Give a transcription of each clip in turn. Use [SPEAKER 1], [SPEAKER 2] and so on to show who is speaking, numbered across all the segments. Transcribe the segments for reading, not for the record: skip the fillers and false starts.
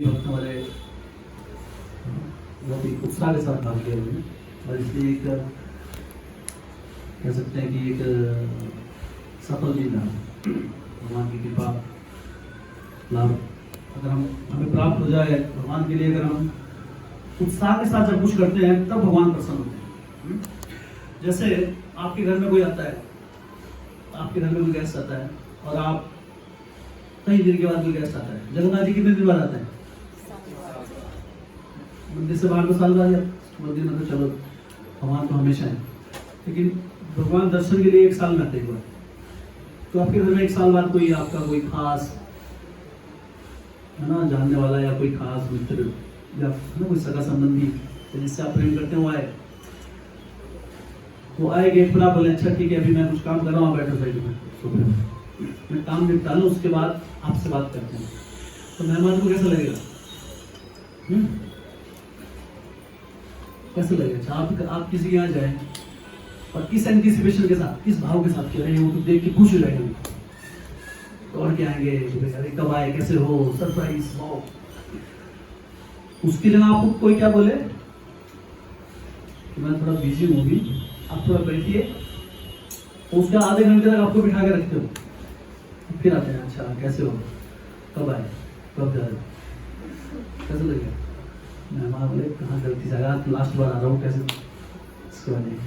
[SPEAKER 1] वक्त हमारे बहुत ही उत्साह के साथ भाग लिया उन्होंने, और इसलिए एक कह सकते हैं कि एक सफल दिन रहा। भगवान की कृपा लाभ अगर हमें प्राप्त हो जाए भगवान के लिए, अगर हम उत्साह के साथ जब कुछ करते हैं तब भगवान प्रसन्न होते हैं। जैसे आपके घर में कोई आता है, आपके घर में कोई गेस्ट आता है और आप कई दिन के बाद कोई गेस्ट आता है। जगन्नाथ जी कितने दिन बाद आते हैं? मंदिर से बाहर तो साल बाद, मंदिर में तो चलो भगवान तो हमेशा है, लेकिन भगवान दर्शन के लिए एक साल में आते हैं। तो आपके घर में एक साल बाद कोई आपका कोई खास है ना जानने वाला या कोई खास मित्र या ना कोई सगा संबंधी जिससे आप प्रेम करते हो आए, वो आए गेट पर, आप बोले अच्छा ठीक है अभी मैं कुछ काम कर रहा हूँ, बैठो साइड में, मैं काम निपटा लूँ उसके बाद आपसे बात करते हैं। तो मेहमान को कैसा लगेगा? कैसा लगेगा? अच्छा आप किसी के यहाँ जाए और किस एंटिसिपेशन के साथ, किस भाव के साथ कह रहे हैं, वो तो देख के खुश हो जाएंगे, और क्या आएंगे, अरे कब आए, कैसे हो, सरप्राइज, वाओ। उसकी जगह आपको कोई क्या बोले कि मैं थोड़ा बिजी हूँ अभी, आप थोड़ा बैठिए, उसके आधे घंटे तक आपको बिठा के रखते हो, फिर आते हैं अच्छा कैसे हो, कब आए, कब जा रहे हो, कैसे लगेगा? मेहमान बोले कहाँ गलती जगह, लास्ट बार आ रहा हूँ, कैसे इसके बाद नहीं।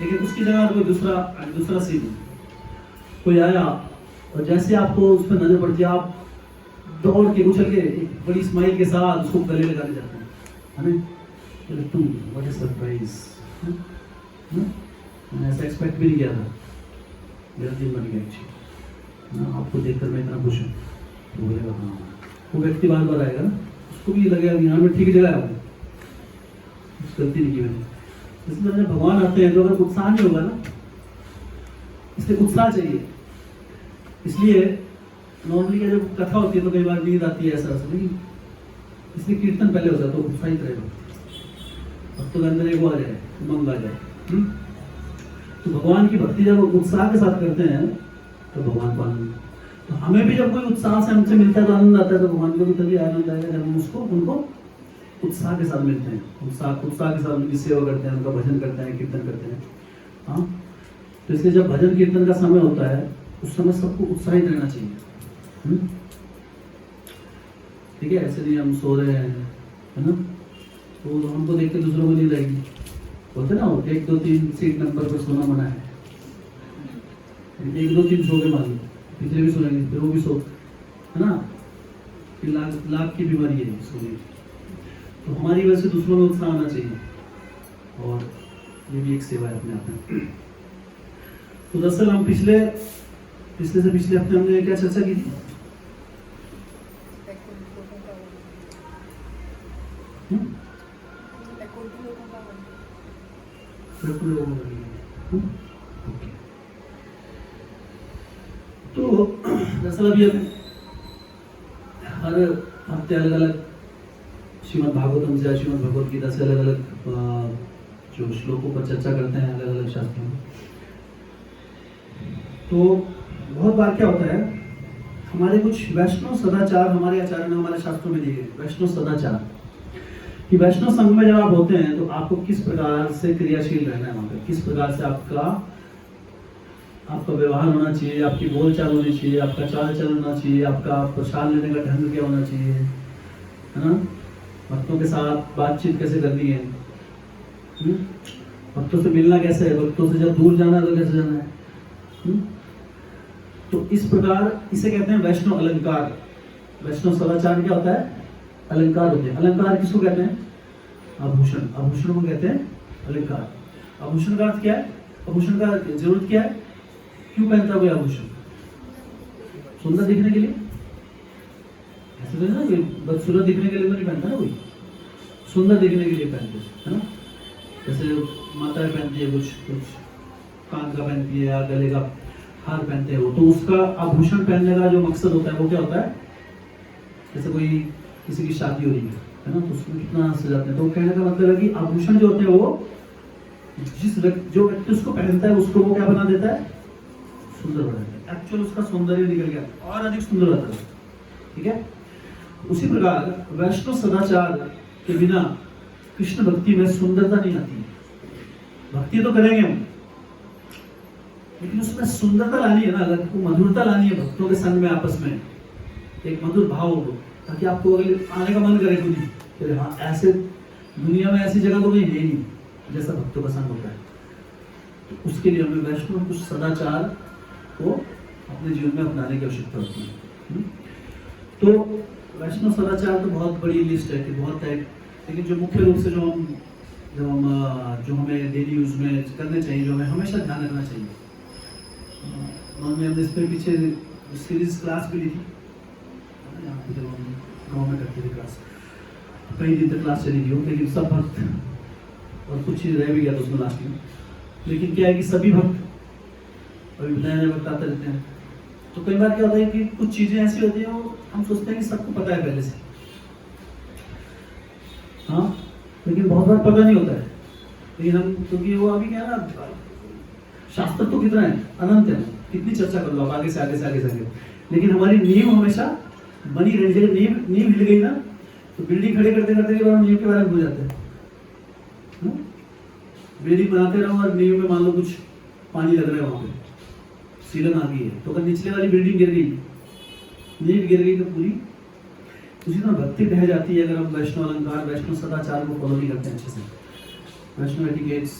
[SPEAKER 1] लेकिन उसकी जगह कोई दूसरा सीन, कोई आया और जैसे आपको उस पर नजर पड़ती है, आप दौड़ के उछल के एक बड़ी स्माइल के साथ उसको गले लगाने जाते हैं, है ना? तुम व्हाट इज सरप्राइज, मैंने ऐसा एक्सपेक्ट भी नहीं किया था, मेरा दिन बन गया ना, आपको देखकर मैं इतना खुश हूँ। तो बोलेगा हाँ, वो व्यक्ति बार बार आएगा ना, उसको भी लगेगा यहाँ में ठीक जगह है, कुछ गलती नहीं की मैंने। इसलिए जब भगवान आते हैं तो अगर उत्साह नहीं होगा ना, इसलिए उत्साह चाहिए। इसलिए नॉर्मली क्या जब कथा होती है तो कई बार नींद आती है ऐसा ऐसा, लेकिन इसलिए कीर्तन पहले होता है तो उत्साहित रहेगा, अब तो अंदर एक वो आ जाए, उमंग आ जाए। तो भगवान की भक्ति जब उत्साह के साथ करते हैं तो भगवान को आनंद, तो हमें भी जब कोई उत्साह से हमसे मिलता है तो आनंद आता है, तो भगवान को भी तभी आनंद आएगा जब हम उनको उत्साह के साथ मिलते हैं, उत्साह के साथ उनकी सेवा करते हैं, उनका भजन करते हैं, कीर्तन करते हैं। हाँ, तो इसलिए जब भजन कीर्तन का समय होता है उस समय सबको उत्साहित रहना चाहिए। ठीक है, ऐसे नहीं हम सो रहे हैं, है ना, तो हमको देख के दूसरों को नींद आएगी, बोलते ना 1 2 3 सीट नंबर पर सोना मना है, 1 2 3 सो के मान लो, पिछले भी सोएंगे फिर वो भी सो, है ना, फिर लाख की बीमारी है सोने। तो हमारी वजह से दूसरों में उत्साह आना चाहिए, और ये भी एक सेवा है अपने आप में। तो दरअसल हम पिछले हफ्ते हमने क्या चर्चा की थी? तो दरअसल अभी हर हफ्ते अलग अलग श्रीमद् भागवतम से श्रीमद् भगवद गीता से अलग अलग जो श्लोकों पर चर्चा करते हैं अलग अलग शास्त्रों में। तो बहुत बार क्या होता है, हमारे कुछ वैष्णव सदाचार हमारे आचार्य ने हमारे शास्त्रों में दिए गए, वैष्णव सदाचार कि वैष्णव संघ में जब आप होते हैं तो आपको किस प्रकार से क्रियाशील रहना है, वहाँ पे किस प्रकार से आपका व्यवहार होना चाहिए, आपकी बोलचाल होनी चाहिए, आपका चाल चलन होना चाहिए, आपका प्रसाद लेने का ढंग क्या होना चाहिए, है ना, भक्तों के साथ बातचीत कैसे करनी है, भक्तों से मिलना कैसे है, भक्तों से जब दूर जाना है तो कैसे जाना है। तो इस प्रकार इसे कहते हैं वैष्णव अलंकार। वैष्णव सदाचार क्या होता है? अलंकार होते हैं। अलंकार किसको कहते हैं? आभूषण। आभूषण को कहते हैं अलंकार। आभूषण का अर्थ क्या है? आभूषण का जरूरत क्या है? क्यों पहनता है कोई आभूषण? सुंदर दिखने के लिए? ऐसे तो ना बदसूरत दिखने के लिए तो नहीं पहनता ना कोई, सुंदर दिखने के लिए पहनते है ना। जैसे माताएं पहनती है कुछ कान का पहनती है या गले का हार पहनते हैं वो, तो उसका आभूषण पहनने का जो मकसद होता है वो क्या होता है? जैसे कोई किसी की शादी हो रही है ना, तो उसमें कितना सजाते हैं, तो कहने का मतलब है कि आभूषण जो होते हैं वो जो व्यक्ति उसको पहनता है उसको वो क्या बना देता है? सुंदर बना देता है। एक्चुअल उसका सौंदर्य निकल गया और अधिक सुंदर होता है। ठीक है, उसी प्रकार वैष्णव सदाचार के बिना कृष्ण भक्ति में सुंदरता नहीं आती। भक्ति तो करेंगे हम, लेकिन उसमें सुंदरता लानी है ना, अगर आपको मधुरता लानी है भक्तों के संग में आपस में, एक मधुर भाव हो, ताकि आपको अगले आने का मन करे खुद ही, फिर हाँ ऐसे दुनिया में ऐसी जगह तो कहीं है नहीं जैसा भक्तों का संग होता है। तो उसके लिए हमें वैष्णव कुछ सदाचार को अपने जीवन में अपनाने की आवश्यकता होती है। तो वैष्णव सदाचार तो बहुत बड़ी लिस्ट है कि बहुत है, लेकिन जो मुख्य रूप से जो हमें डेली यूज में करने चाहिए, जो हमें हमेशा ध्यान रखना चाहिए। हमने इस पर पीछे सीरीज क्लास भी ली थी, यहाँ पे जब हम गाँव में करते थे क्लास, कई दिन तक क्लास चली थी, लेकिन सब भक्त और कुछ चीज़ रह भी गया था उसमें लास्ट में। लेकिन क्या है कि सभी भक्त अभी नए नए भक्त आते रहते हैं, तो कई बार क्या होता है कि कुछ चीज़ें ऐसी होती हैं वो हम सोचते हैं कि सबको पता है पहले से, हाँ, लेकिन बहुत बार पता नहीं होता है। लेकिन हम, क्योंकि वो अभी क्या है ना, शास्त्र तो कितना है, अनंत है, कितनी चर्चा कर लो आप आगे से आगे से आगे से आगे, लेकिन हमारी नींव हमेशा बनी रही। जब नींव हिल गई ना, तो बिल्डिंग खड़े करते करते हम नींव के बारे में भूल जाते हैं। बिल्डिंग बनाते रहो और नींव में मान लो कुछ पानी लग रहा है, वहां पे सीलन आ गई है, तो अगर निचले वाली बिल्डिंग गिर गई, नींव गिर गई तो पूरी उसी तरह भक्ति रह जाती है। अगर हम वैष्णव अलंकार, वैष्णव सदाचार को फॉलो नहीं करते अच्छे से, वैष्णव एटिकेट्स,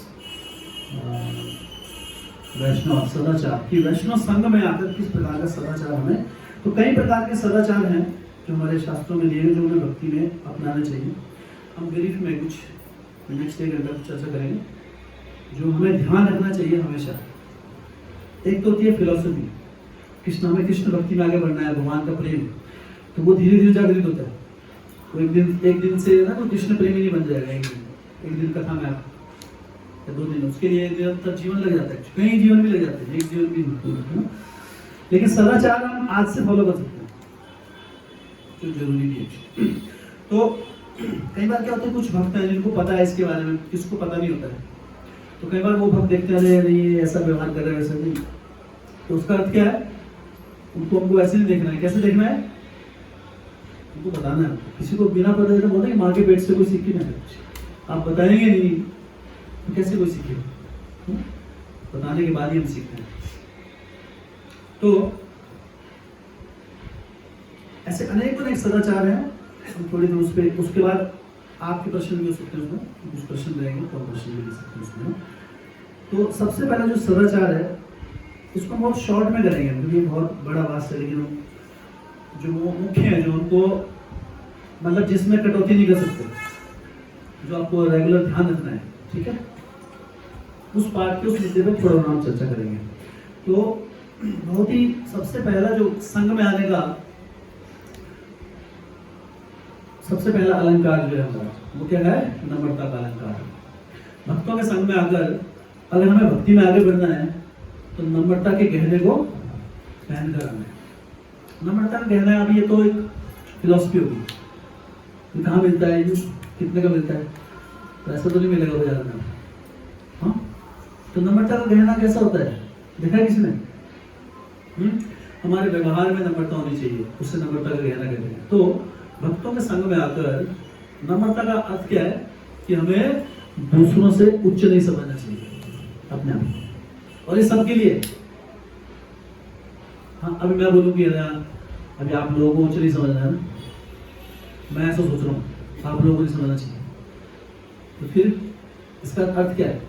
[SPEAKER 1] वैष्णव सदाचार कि वैष्णव संघ में आकर किस प्रकार का सदाचार हमें, तो कई प्रकार के सदाचार हैं जो हमारे शास्त्रों में दिए हैं, जो हमें भक्ति में अपनाना चाहिए। हम ब्रीफ में कुछ नेक्स्ट एक घंटा चर्चा करेंगे जो हमें ध्यान रखना चाहिए हमेशा। एक तो होती है फिलॉसफी, कृष्ण, हमें कृष्ण भक्ति में आगे बढ़ना है, भगवान का प्रेम, तो वो धीरे धीरे जागृत होता है। तो एक दिन से ना कोई कृष्ण प्रेमी नहीं बन जाएगा, एक दिन कथा में आप, 2 दिन, उसके लिए निरंतर जीवन लग जाता है, कई जीवन भी लग जाते हैं, एक जीवन भी नहीं। लेकिन सदाचार हम आज से फॉलो कर सकते हैं, जो जरूरी भी है। तो कई बार क्या होता है, कुछ भक्त हैं जिनको पता है इसके बारे में, किसको पता नहीं होता है, तो कई बार वो भक्त देखते हैं नहीं ऐसा व्यवहार कर रहे हैं, वैसा नहीं, तो उसका अर्थ क्या है, उनको हमको ऐसे नहीं देखना है। कैसे देखना है, उनको बताना है। किसी को बिना पता तो बोलते माँ के पेट से कोई सीखी ना कुछ, आप बताएंगे नहीं तो कैसे कोई सीखे, बताने के बाद ही हम सीखते हैं। तो ऐसे अनेक सदाचार हैं, हम थोड़ी देर उस पर, उसके बाद आपके प्रश्न भी हो सकते हैं उसमें, कुछ प्रश्न रहेंगे तो प्रश्न भी ले सकते हैं उसमें। तो सबसे पहला जो सदाचार है उसको हम बहुत शॉर्ट में करेंगे, क्योंकि बहुत बड़ा वास्ट है, लेकिन जो वो मुख्य है, जो उनको मतलब जिसमें कटौती नहीं कर सकते, जो आपको रेगुलर ध्यान रखना है, ठीक है, उस पार्ट के उस मुद्दे पर थोड़ा हम चर्चा करेंगे। तो बहुत ही सबसे पहला जो संघ में आने का सबसे पहला अलंकार जो है हमारा, वो क्या है, नम्रता का अलंकार। भक्तों के संग में आकर अगर हमें भक्ति में आगे बढ़ना है तो नम्रता के गहने को पहन कर आना है। नम्रता का गहना है, अभी ये तो एक फिलॉसफी होगी, ये कहाँ मिलता है, ये कितने का मिलता है, तो ऐसा तो नहीं मिलेगा बाजार में, हाँ। तो नम्रता का गहना कैसा होता है, देखा है किसी ने? हमारे व्यवहार में नम्रता होनी चाहिए, उससे नम्रता का गहना कहते हैं। तो भक्तों के संग में आकर नम्रता का अर्थ क्या है कि हमें दूसरों से उच्च नहीं समझना चाहिए अपने आप, और ये सबके लिए। हाँ, अभी मैं बोलूँ कि अभी आप लोगों को उच्च नहीं समझना है ना, मैं ऐसा सोच रहा हूँ, आप लोगों को नहीं समझना चाहिए, तो फिर इसका अर्थ क्या है?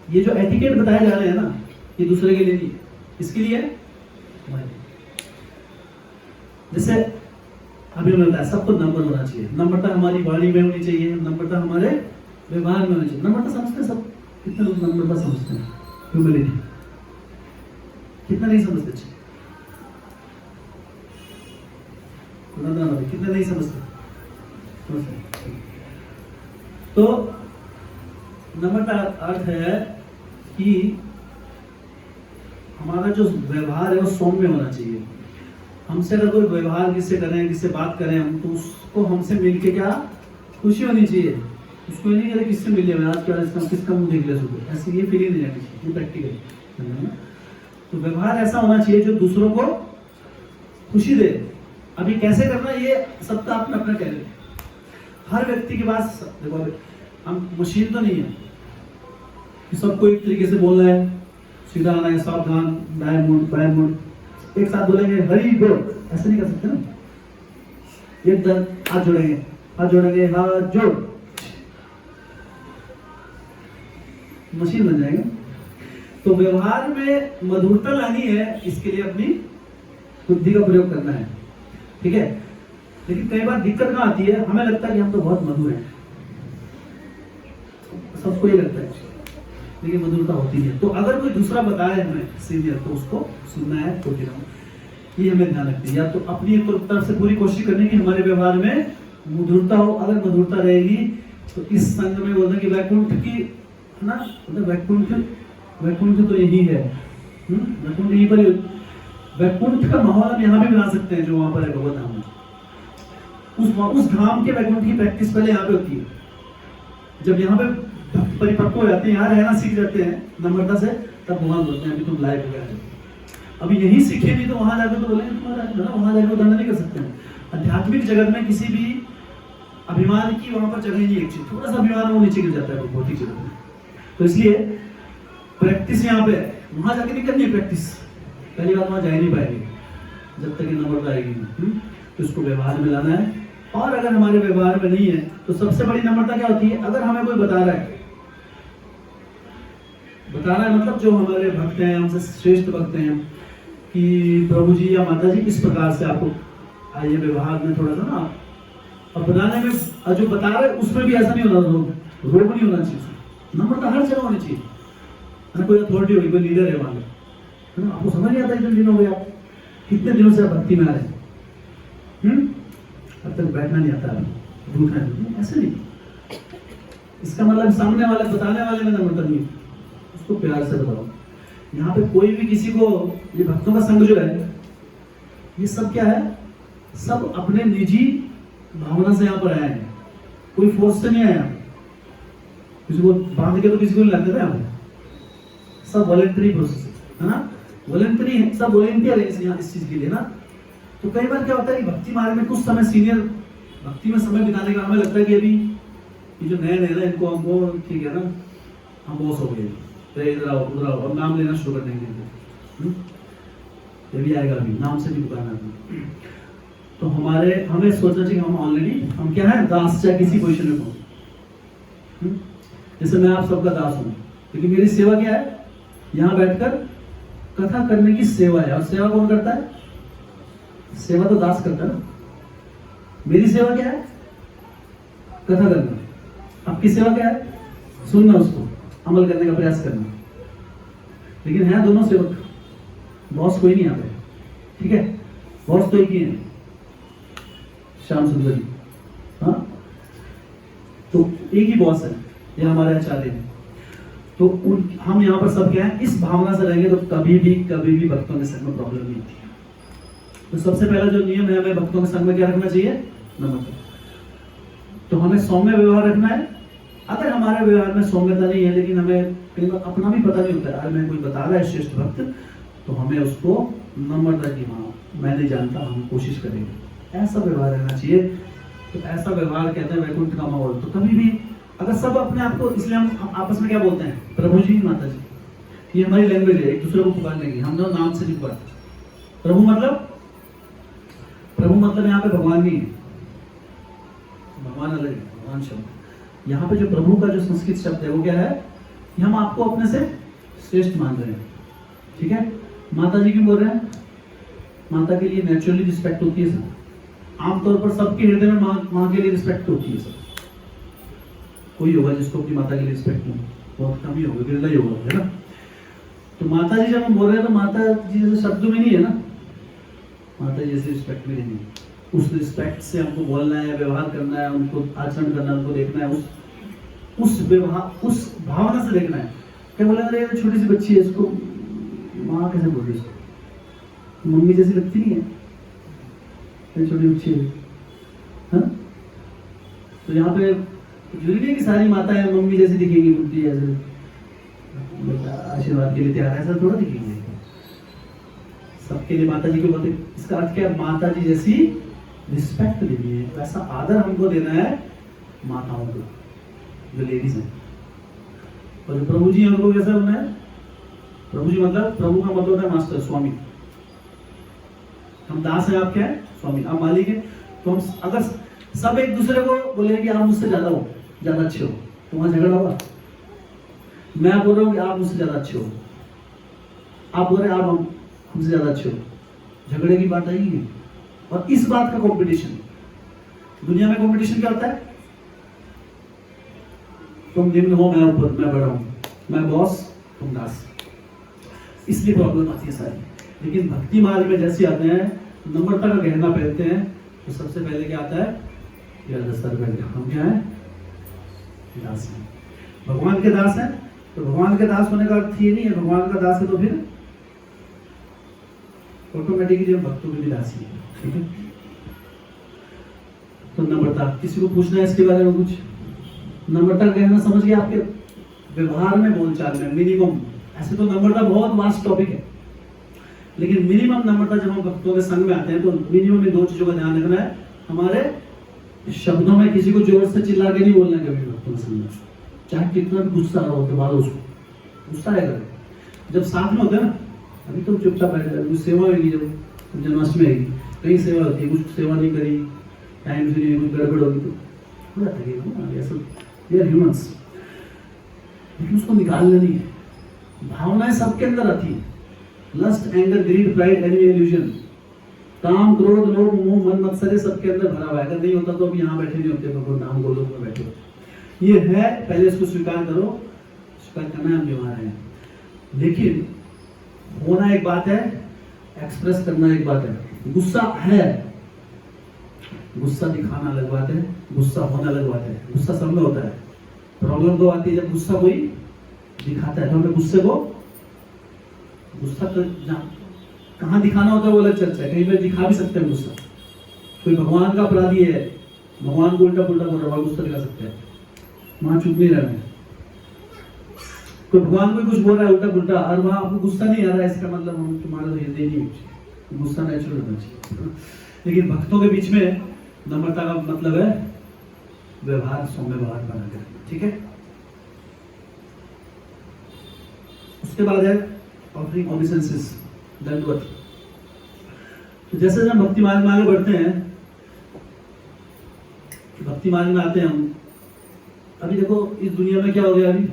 [SPEAKER 1] ये जो एटिकेट बताए जा रहे हैं ना, ये दूसरे के लिए नहीं, इसके लिए है। जैसे अभी हमें बताया सबको नम्र होना चाहिए, नम्रता हमारी वाणी में होनी चाहिए, नम्रता हमारे व्यवहार में होनी चाहिए। नम्रता समझते हैं सब, कितने लोग नम्रता समझते हैं, ह्यूमिलिटी, कितना नहीं समझते, कितना नहीं समझते। तो नम्रता अर्थ है कि हमारा जो व्यवहार है वो सौम्य होना चाहिए। हमसे अगर कोई व्यवहार किससे करें, किससे बात करें हम, तो उसको हमसे मिलके क्या खुशी होनी चाहिए। उसको ये नहीं करें किससे मिले, मैं आज क्या किसका मुंह देख लिया सुबह, ऐसी ये फीलिंग नहीं आनी चाहिए, प्रैक्टिकल। तो व्यवहार ऐसा होना चाहिए जो दूसरों को खुशी दे, अभी कैसे करना ये सबका अपना अपना टैलेंट है। हर व्यक्ति के पास, देखो हम मशीन तो नहीं है कि सबको एक तरीके से बोलना है, सीधा आना है, सावधान, दाएं मुड़ बाएं मुड़, एक साथ बोलेंगे हरी बोल, ऐसे नहीं कर सकते ना। एकदम हाथ जोड़ेंगे, हाथ जोड़ेंगे, हाथ जोड़, मशीन बन जाएगा। तो व्यवहार में मधुरता लानी है, इसके लिए अपनी बुद्धि का प्रयोग करना है, ठीक है। लेकिन कई बार दिक्कत कहाँ आती है, हमें लगता है कि हम तो बहुत मधुर हैं, सबको ये लगता है, लेकिन मधुरता होती नहीं है। तो अगर कोई दूसरा बताए हमें सीनियर, तो उसको सुनना है, तो ये हमें ध्यान रखना है। या तो अपनी तरफ से पूरी कोशिश करनी कि हमारे व्यवहार में मधुरता हो। अगर मधुरता रहेगी तो इस संघ में बोलते हैं कि वैकुंठ की, है ना, मतलब वैकुंठ तो यही है, वैकुंठ यहीं पर, वैकुंठ का माहौल हम यहाँ भी बना सकते हैं जो वहां पर है भगवत धाम में। उस धाम के वैकुंठ की प्रैक्टिस पहले यहाँ पे होती है। जब यहाँ पे भक्त परिपक्व हो जाते हैं, यहाँ रहना सीख जाते हैं नम्रता से, तब भगवान बोलते हैं अभी तुम लायक हो गए। अभी यही सीखे नहीं तो वहां जाकर तो बोलेंगे तुम्हारा, वहां जाकर दंड नहीं कर सकते हैं। आध्यात्मिक जगत में किसी भी अभिमान की वहां पर जगह नहीं है, थोड़ा सा अभिमान वो नीचे गिर जाता है भौतिक जगत में। तो इसलिए प्रैक्टिस यहाँ पे है, वहां जाके नहीं करनी है प्रैक्टिस। पहली बात, वहां जा ही नहीं पाएंगे जब तक नम्रता आएगी। तो इसको व्यवहार में लाना है। और अगर हमारे व्यवहार में नहीं है तो सबसे बड़ी नम्रता क्या होती है, अगर हमें कोई बता रहा है मतलब जो हमारे भक्त हैं, हमसे श्रेष्ठ भक्त हैं, कि प्रभु जी या माता जी किस प्रकार से आपको आइए व्यवहार में थोड़ा सा ना अपनाने में, जो बता रहे उसमें भी ऐसा नहीं होना, रोग नहीं होना चाहिए, नम्रता हर जगह होनी चाहिए। है ना, कोई अथॉरिटी होगी, कोई लीडर है वहां, है ना, आपको समझ नहीं आता इतने दिन हो गए, आप कितने दिनों से आप भक्ति में आ रहे हैं, अब तक बैठना नहीं आता, रूठना नहीं, ऐसे नहीं। इसका मतलब सामने वाले बताने वाले में नम्रता नहीं, उसको प्यार से बताओ। यहाँ पे कोई भी किसी को, ये भक्तों का संघ जो है, ये सब क्या है, सब अपने निजी भावना से यहाँ पर आए हैं, कोई फोर्स से नहीं आया। किसी को बांध के तो किसी को नहीं लाते थे यहाँ, सब वॉलेंटरी प्रोसेस है ना, वॉलेंटरी है, सब वॉलेंटियर है इस चीज के लिए ना। तो कई बार क्या होता है कि भक्ति मार्ग में कुछ समय सीनियर भक्ति में समय बिताने का हमें लगता है कि अभी ये जो नए नए ना, इनको हमको ठीक है ना, हम बॉस हो गए, तो इधर आओ उधर आओ, और नाम लेना शुरू कर देंगे, ये भी आएगा, अभी नाम से भी पुकारना। तो हमें सोचना चाहिए हम ऑलरेडी हम क्या है, दास, चाहे किसी पोजीशन में हो। जैसे मैं आप सबका दास हूँ, लेकिन मेरी सेवा क्या है, यहाँ बैठकर कथा करने की सेवा है। और सेवा कौन करता है, सेवा तो दास करता है ना। मेरी सेवा क्या है, कथा करना। आपकी सेवा क्या है, सुनना, उसको अमल करने का प्रयास करना। लेकिन है दोनों सेवक, बॉस कोई नहीं यहाँ पे, ठीक है, बॉस तो एक ही है, श्याम सुंदर जी, हाँ, तो एक ही बॉस है, ये हमारे आचार्य हैं। तो हम यहाँ पर सब क्या है, इस भावना से रहेंगे तो कभी भी भक्तों के संग में प्रॉब्लम नहीं होती है। तो सबसे पहला जो नियम है, हमें भक्तों के संग में क्या रखना चाहिए, नम्रता। तो हमें सौम्य व्यवहार रखना है। अगर हमारे व्यवहार में सौम्यता नहीं है, लेकिन हमें कई बार अपना भी पता नहीं होता है, अगर मैं कोई बता रहा है श्रेष्ठ भक्त, तो हमें उसको नम्रता की, हाँ मैं नहीं जानता, हम कोशिश करेंगे, ऐसा व्यवहार रहना चाहिए। तो ऐसा व्यवहार कहते हैं वैकुंठ का माहौल। तो कभी भी अगर सब अपने आप को, इसलिए हम आपस में क्या बोलते हैं, प्रभु जी माता जी, ये हमारी लैंग्वेज है, एक दूसरे को पुकारने की, हम लोग नाम से नहीं पुकारते। प्रभु मतलब यहाँ पे भगवान नहीं है, भगवान अलग है, भगवान शब्द। यहाँ पे जो प्रभु का जो संस्कृत शब्द है वो क्या है, कि हम आपको अपने से श्रेष्ठ मान रहे हैं, ठीक है। माता जी क्यों बोल रहे हैं, माता के लिए नेचुरली रिस्पेक्ट होती है सब। आमतौर पर सबके हृदय में माँ के लिए रिस्पेक्ट होती है सब। कोई होगा जिसको अपनी माता के लिए रिस्पेक्ट नहीं, बहुत कम ही होगा, गिरला ही होगा, है ना। तो माता जी जब हम बोल रहे हैं तो माता जी जैसे शब्द में नहीं है ना, माता जी जैसे रिस्पेक्ट में नहीं है। उस रिस्पेक्ट से हमको बोलना है, व्यवहार करना है, उनको आचरण करना है, उनको देखना है, उस व्यवहार, उस भावना से देखना है। क्या बोला, अरे छोटी सी बच्ची है, इसको माँ कैसे बोल रही, इसको मम्मी जैसी लगती नहीं है, छोटी बच्ची है, हाँ? तो यहाँ पे जरूरी नहीं कि सारी माताएं मम्मी जैसी दिखेंगी, बुद्धि ऐसे आशीर्वाद के लिए तैयार, ऐसा थोड़ा दिखेंगे। सबके लिए माता जी को बोलते, इसका अर्थ क्या है, माता जी जैसी रिस्पेक्ट देनी है, वैसा आदर हमको देना है माताओं को, जो लेडीज हैं। और जो प्रभु जी हैं उनको कैसा होना है? प्रभु जी मतलब, प्रभु का मतलब होता है मास्टर, स्वामी। हम दास हैं, आप क्या है? स्वामी। आप मालिक हैं। तो हम अगर सब एक दूसरे को बोले कि आप मुझसे ज्यादा हो, ज्यादा अच्छे हो, तो वहां झगड़ा होगा। मैं बोल रहा हूँ कि आप मुझसे ज्यादा अच्छे हो, आप बोल रहे आप हमसे ज्यादा अच्छे हो, झगड़े की बात आएगी। और इस बात का कंपटीशन, दुनिया में कंपटीशन क्या होता है? तुम निम्न हो, मैं ऊपर, मैं बड़ा हूं, मैं बॉस, तुम दास। इसलिए प्रॉब्लम आती है सारी। लेकिन भक्ति मार्ग में जैसे आते हैं, नम्रता का गहना पहनते हैं, तो सबसे पहले क्या आता है? हम क्या है? दास हैं, भगवान के दास हैं। तो भगवान के दास होने का अर्थ ये नहीं है भगवान का दास है तो फिर ऑटोमेटिकली हम भक्तों के भी दास ही हैं, ठीक है? तो नम्रता, किसी को पूछना है इसके बारे में कुछ? नम्रता का गहना समझ गए? आपके व्यवहार में, बोलचाल में मिनिमम, ऐसे तो नम्रता बहुत वास्ट टॉपिक है, लेकिन मिनिमम नम्रता जब हम भक्तों के संग में आते हैं तो मिनिमम में दो चीजों का ध्यान रखना है। हमारे शब्दों में किसी को जोर से चिल्ला के नहीं बोलना है कभी भक्तों के संग में, चाहे कितना भी गुस्सा आ रहा हो के बाद उसको गुस्सा आएगा। जब साथ में होते हैं ना, अभी तुम चुपचाप बैठे, कुछ सेवा होगी, जब जन्माष्टमी आएगी, कहीं सेवा होती है, कुछ सेवा नहीं करी, टाइम से नहीं, कुछ गड़बड़ होगी तो हो जाता है, ऐसा वी आर ह्यूमंस। लेकिन उसको निकालना नहीं है। भावनाएं सबके अंदर आती है, lust, anger, greed, pride, envy, illusion, काम, क्रोध, लोभ, मोह, मन, मत्सर्य सबके अंदर भरा हुआ है। अगर नहीं होता तो अभी यहाँ बैठे नहीं होते, भगवान नाम गोलोक में बैठे होते। ये है, पहले इसको स्वीकार करो, स्वीकार करना हम बीमार हैं। लेकिन होना एक बात है, एक्सप्रेस करना एक बात है। गुस्सा है, गुस्सा दिखाना अलग बात है, गुस्सा होना अलग बात है। गुस्सा सब में होता है। प्रॉब्लम तो आती है जब गुस्सा कोई दिखाता है, तो हमें गुस्से को, गुस्सा तो कहाँ दिखाना होता है वो अलग चर्चा है। कहीं पे दिखा भी सकते हैं गुस्सा। कोई भगवान का अपराधी है, भगवान को उल्टा पुल्टा बोल रहा है, गुस्सा दिखा सकते हैं, वहां चुप नहीं रहना है। कोई भगवान को कुछ बोल रहा है उल्टा पुल्टा, और वहां आपको गुस्सा नहीं आ रहा है, इसका मतलब हम तुम्हारा हृदय नहीं है, गुस्सा नेचुरल होना चाहिए। लेकिन भक्तों के बीच में नम्रता का मतलब है व्यवहार, सौम्य व्यवहार बना कर, ठीक है? उसके बाद है ऑफरिंग ओबेसेंसेस, दंडवत। तो जैसे हम भक्ति मार्ग में आगे बढ़ते हैं, भक्ति मार्ग में आते हैं हम। अभी देखो इस दुनिया में क्या हो गया, अभी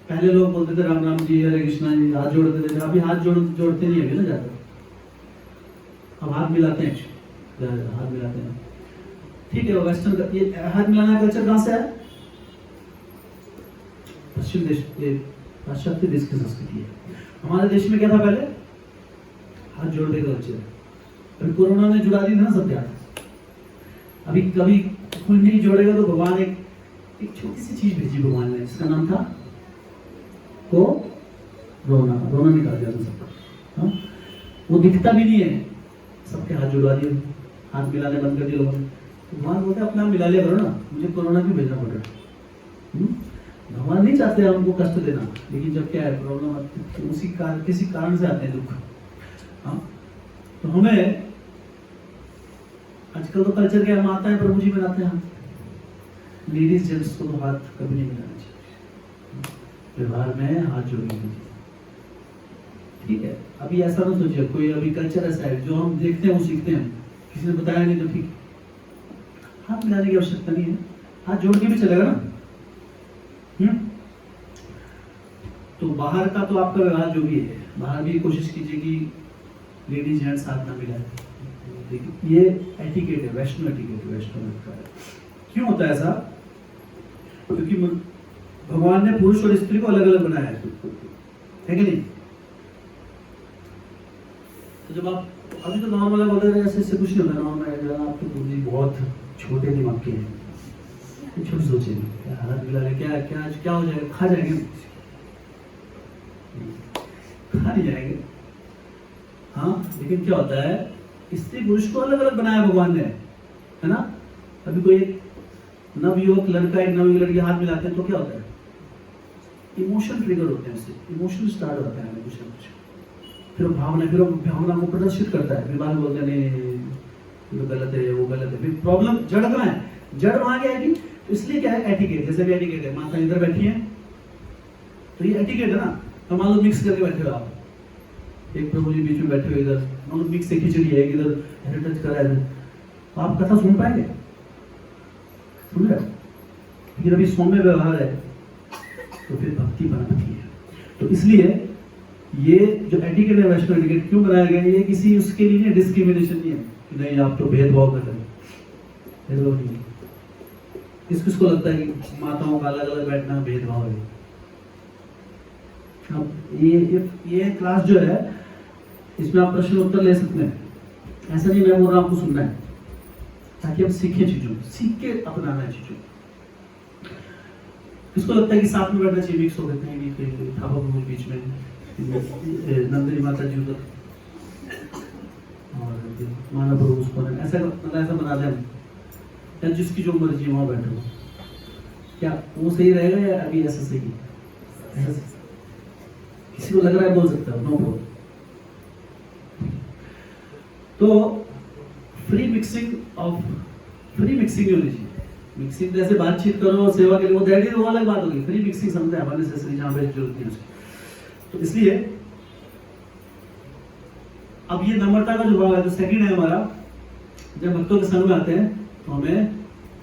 [SPEAKER 1] पहले लोग बोलते थे राम राम जी, हरे कृष्णा जी, हाथ जोड़ते थे। अभी हाथ जोड़ते नहीं है ना ज्यादा, अब हाथ मिलाते हैं, हाथ मिलाते हैं, ठीक है? वेस्टर्न ये हाथ मिलाना कल्चर कहां से है? पश्चिम देश, पाश्चात्य देश की संस्कृति है। हमारे देश में क्या था पहले? हाथ जोड़ने का कल्चर। अभी कोरोना ने जुड़ा दी ना सब यार। अभी कभी कोई नहीं जोड़ेगा तो भगवान एक छोटी सी चीज भेजी भगवान ने, जिसका नाम था को रोना। रोना निकाल दिया सबका, हाँ? वो दिखता भी नहीं है, सबके हाथ जुड़वा दिए, हाथ मिलाने बंद कर दिए लोगों ने। भगवान बोलते अपना मिला लिया करो ना, मुझे कोरोना क्यों भेजना पड़ रहा? भगवान नहीं चाहते हमको कष्ट देना, लेकिन जब क्या है प्रॉब्लम आती है तो उसी कारण, किसी कारण से आते हैं दुख, हाँ? तो हमें आजकल तो कल्चर क्या माता है प्रभु जी बनाते हैं, हम लेडीज जेंट्स को तो हाथ कभी नहीं मिलाना चाहिए, व्यवहार में हाथ जोड़ने चाहिए, ठीक है? अभी ऐसा ना सोचिए कोई, अभी कल्चर ऐसा है जो हम देखते हैं वो सीखते हैं, किसी ने बताया नहीं तो ठीक, हाथ मिलाने की आवश्यकता नहीं है, हाथ जोड़ के भी चलेगा ना। तो बाहर का तो आपका व्यवहार जो भी है, बाहर भी कोशिश कीजिए कि लेडीज जेंट्स हाथ ना मिलाए। देखिए ये एटिकेट है, वैष्णव एटिकेट है, वैष्णव का है। क्यों होता है ऐसा? क्योंकि भगवान ने पुरुष और स्त्री को अलग अलग बनाया है कि नहीं? तो जब आप अभी तो नॉर्मल बोलते हैं ऐसे कुछ नहीं होता, नॉर्मल आपके गुरु जी बहुत छोटे दिमाग के हैं, छोटे सोचेंगे हाथ मिला ले क्या क्या क्या हो जाएगा, खा जाएंगे, खा नहीं जाएंगे, हाँ? लेकिन क्या होता है, स्त्री पुरुष को अलग अलग बनाया भगवान ने, है ना? अभी कोई नवयुवक लड़का एक नवयुवक लड़की हाथ मिलाते हैं तो क्या होता है? इमोशन ट्रिगर होते हैं, उससे इमोशन स्टार्ट होता है कुछ ना कुछ, फिर भावना को प्रदर्शित करता है। विवाह बोलते हैं ये गलत है, वो गलत है, फिर प्रॉब्लम जड़ कहाँ है? जड़ वहां क्या है? तो इसलिए क्या है, एटिकेट। जैसे भी एटिकेट है, माता इधर बैठी है तो ये एटिकेट है ना। तो मान लो मिक्स करके बैठे हो आप, एक प्रभु जी बीच में बैठे हुए, इधर मान लो मिक्स से खिचड़ी है, इधर हेरिटेज करा है, तो आप कथा सुन पाएंगे? सुन रहे? फिर अभी सौम्य व्यवहार है तो फिर भक्ति बनाना है। तो इसलिए ये जो एटिकेट है, वैष्णव एटिकेट क्यों बनाया गया है? ये किसी उसके लिए डिस्क्रिमिनेशन नहीं है कि नहीं आप तो भेदभाव कर रहे हैं, भेदभाव नहीं। किसको लगता है कि माताओं का अलग अलग बैठना भेदभाव है? अब ये क्लास जो है, इसमें आप प्रश्न उत्तर ले सकते हैं, ऐसा नहीं मैं बोल रहा आपको सुनना है, ताकि आप सीखें चीजों, सीख के अपनाना है चीजों। किसको लगता है कि साथ में बैठना चाहिए? मिक्स हो गए कहीं थापा बीच में, नंदिनी माता जी उधर और माना प्रभु उसको, ऐसा मतलब ऐसा बना दें या जिसकी जो मर्जी वहां बैठो, क्या वो सही रहेगा या अभी ऐसा सही है? ऐसा किसी को लग रहा है बोल सकता है, नो प्रॉब्लम। तो फ्री मिक्सिंग होनी चाहिए। मिक्सिंग जैसे बातचीत करो सेवा के लिए, वो दैट इज वो अलग बात होगी। फ्री मिक्सिंग समझते हैं हमारे से जहां पे जरूरत नहीं उसकी। तो इसलिए अब ये नम्रता का जो भाव है, जो सेकंड है हमारा, जब भक्तों के संग में आते हैं तो हमें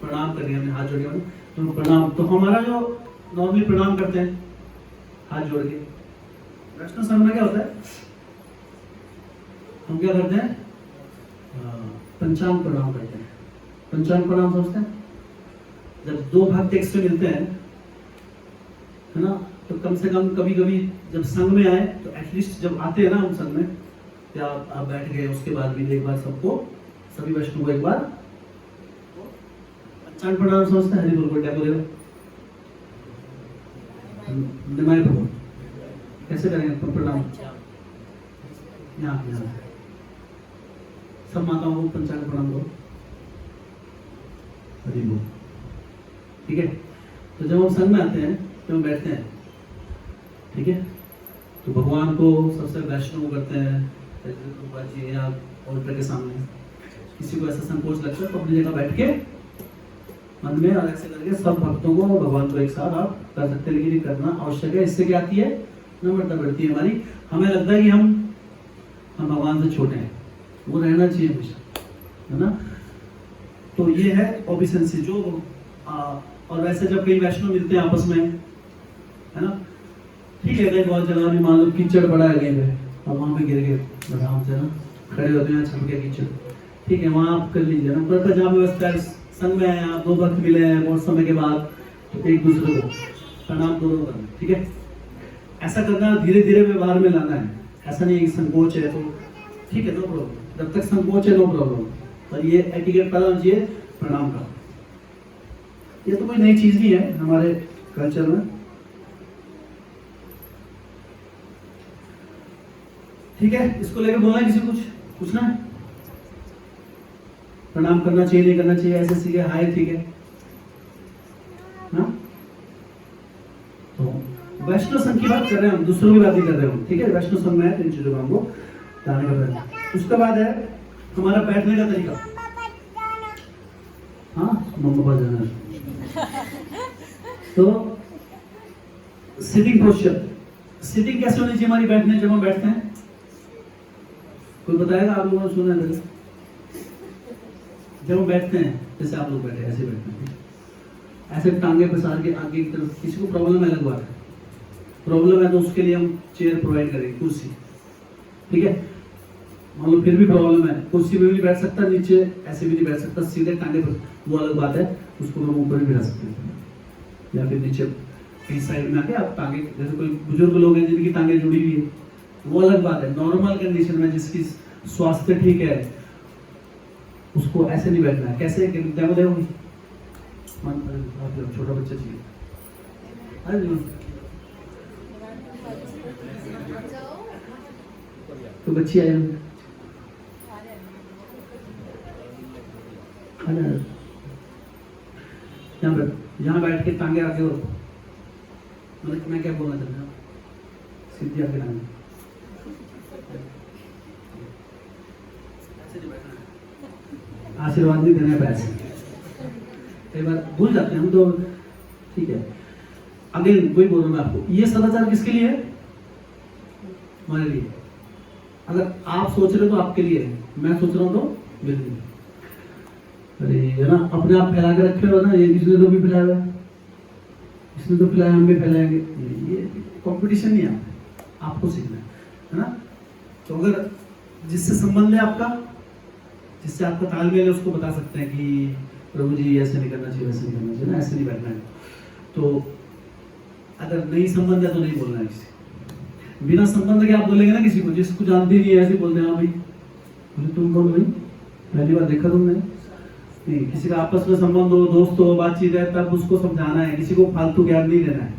[SPEAKER 1] प्रणाम करनी है, हमने हाथ जोड़ के तो प्रणाम। तो हमारा जो नॉर्मली प्रणाम करते हैं हाथ जोड़ के, वैष्णव संघ में क्या होता है, हम क्या करते हैं? पंचांग प्रणाम करते हैं। पंचांग प्रणाम समझते हैं? जब दो भक्त एक से मिलते हैं, है ना, तो कम से कम कभी कभी जब संघ में आए तो एटलीस्ट जब आते हैं ना हम संघ में, या आप बैठ गए उसके बाद भी एक बार सबको, सभी वैष्णव को एक बार पंचांग प्रणाम समझते हैं? हरि बोल, क्या बोलेगा? निमाय प्रभु कैसे करेंगे प्रणाम? यहाँ सब माताओं को पंचांग प्रणाम करो, हरि बोल, ठीक है? तो जब हम संघ में आते हैं तो हम बैठते हैं, ठीक है? तो भगवान को सबसे वैष्णव करते हैं जी या ऑल्टर के सामने। किसी को ऐसा संकोच लगता है तो अपनी जगह बैठ के मन में अलग से करके सब भक्तों को भगवान को एक साथ आप कर सकते हैं, लेकिन करना आवश्यक है। इससे क्या आती है? नम्रता बढ़ती है हमारी। हमें लगता है कि हम भगवान से छोटे हैं, वो रहना चाहिए हमेशा, है ना? तो ये है ओबिसेंसी जो और वैसे जब कई वैष्णव मिलते हैं आपस में, है ना, ठीक है, कई बहुत जगह में मान लो कीचड़ पड़ा है कहीं पे, और वहां पे गिर गए आराम से ना, खड़े होते हैं छप के कीचड़, ठीक है, वहां आप कर लीजिए ना। पर जहाँ व्यवस्था है, संग में आए आप, दो भक्त मिले हैं बहुत समय के बाद, तो एक दूसरे को प्रणाम दोनों करना, ठीक है? ऐसा करना धीरे धीरे व्यवहार में लाना है। ऐसा नहीं कि संकोच है तो ठीक है, नो प्रॉब्लम, जब तक संकोच है नो प्रॉब्लम, पर ये एटिकेट पता होना चाहिए प्रणाम का। ये तो कोई नई चीज नहीं है हमारे कल्चर में, ठीक है? इसको लेकर बोलना है किसी कुछ पूछना है? प्रणाम करना चाहिए नहीं करना चाहिए, ऐसे सीखे हाय, ठीक है ना? तो वैष्णव संघ की बात कर रहे हैं हम, दूसरों की बात नहीं कर रहे हम, ठीक है? वैष्णव संघ में है, इन चीजों को हमको ध्यान रखना है। उसके बाद है हमारा बैठने का तरीका। हाँ, मम्मा जाना है तो सिटिंग पोस्चर, सिटिंग कैसे होनी चाहिए हमारी बैठने, जब हम बैठते हैं? कोई बताएगा? आप लोगों ने सुना है? जब हम बैठते हैं, जैसे आप लोग बैठे ऐसे बैठते हैं, ऐसे टांगे पसार के आगे की तरफ। किसी को प्रॉब्लम है, अलग बात है, प्रॉब्लम है तो उसके लिए हम चेयर प्रोवाइड करेंगे, कुर्सी, ठीक है? मान लो फिर भी प्रॉब्लम है, कुर्सी में भी बैठ सकता, नीचे ऐसे भी नहीं बैठ सकता, सीधे टांगे पर, वो अलग बात है, उसको हम ऊपर भी बैठा सकते हैं, या फिर नीचे कहीं साइड में आके आप टांगे, जैसे कोई बुजुर्ग लोग हैं जिनकी टांगे जुड़ी हुई है, वो अलग बात है। नॉर्मल कंडीशन में जिसकी स्वास्थ्य ठीक है उसको ऐसे नहीं बैठना है। कैसे? देखो छोटा बच्चा चाहिए, तो बच्ची आए यहाँ बैठ के टांगे आगे हो, मतलब मैं क्या बोलना चाहता हूँ, सीधी आगे टांगे, ऐसे नहीं बैठना है। आशीर्वाद नहीं देना है, पैसे कई बार भूल जाते हैं हम तो। ठीक है, अगेन वही बोल रहा हूँ मैं आपको, ये सदाचार किसके लिए है? हमारे लिए। अगर आप सोच रहे हो तो आपके लिए है, मैं सोच रहा हूँ तो मेरे लिए। अरे है ना, अपने आप फैला के रखे हो ना, ये इसने तो भी फैलाया, इसने तो फैलाया, हम भी फैलाएंगे। ये कंपटीशन नहीं है, आपको सीखना है ना। तो अगर जिससे संबंध है आपका, जिससे आपका तालमेल है, उसको बता सकते हैं कि प्रभु जी ऐसे नहीं करना चाहिए, वैसे नहीं करना चाहिए ना, ऐसे नहीं बैठना है। तो अगर नहीं संबंध है तो नहीं बोलना है किसी। बिना संबंध के आप बोलेंगे ना किसी को, जिसको जानते नहीं है, ऐसे बोलते हैं हाँ भाई, बोले तुम कौन भाई, पहली बार देखा तुमने? नहीं, किसी का आपस में संबंध हो, दोस्त हो, बातचीत है, तब उसको समझाना है, किसी को फालतू ज्ञान नहीं देना है।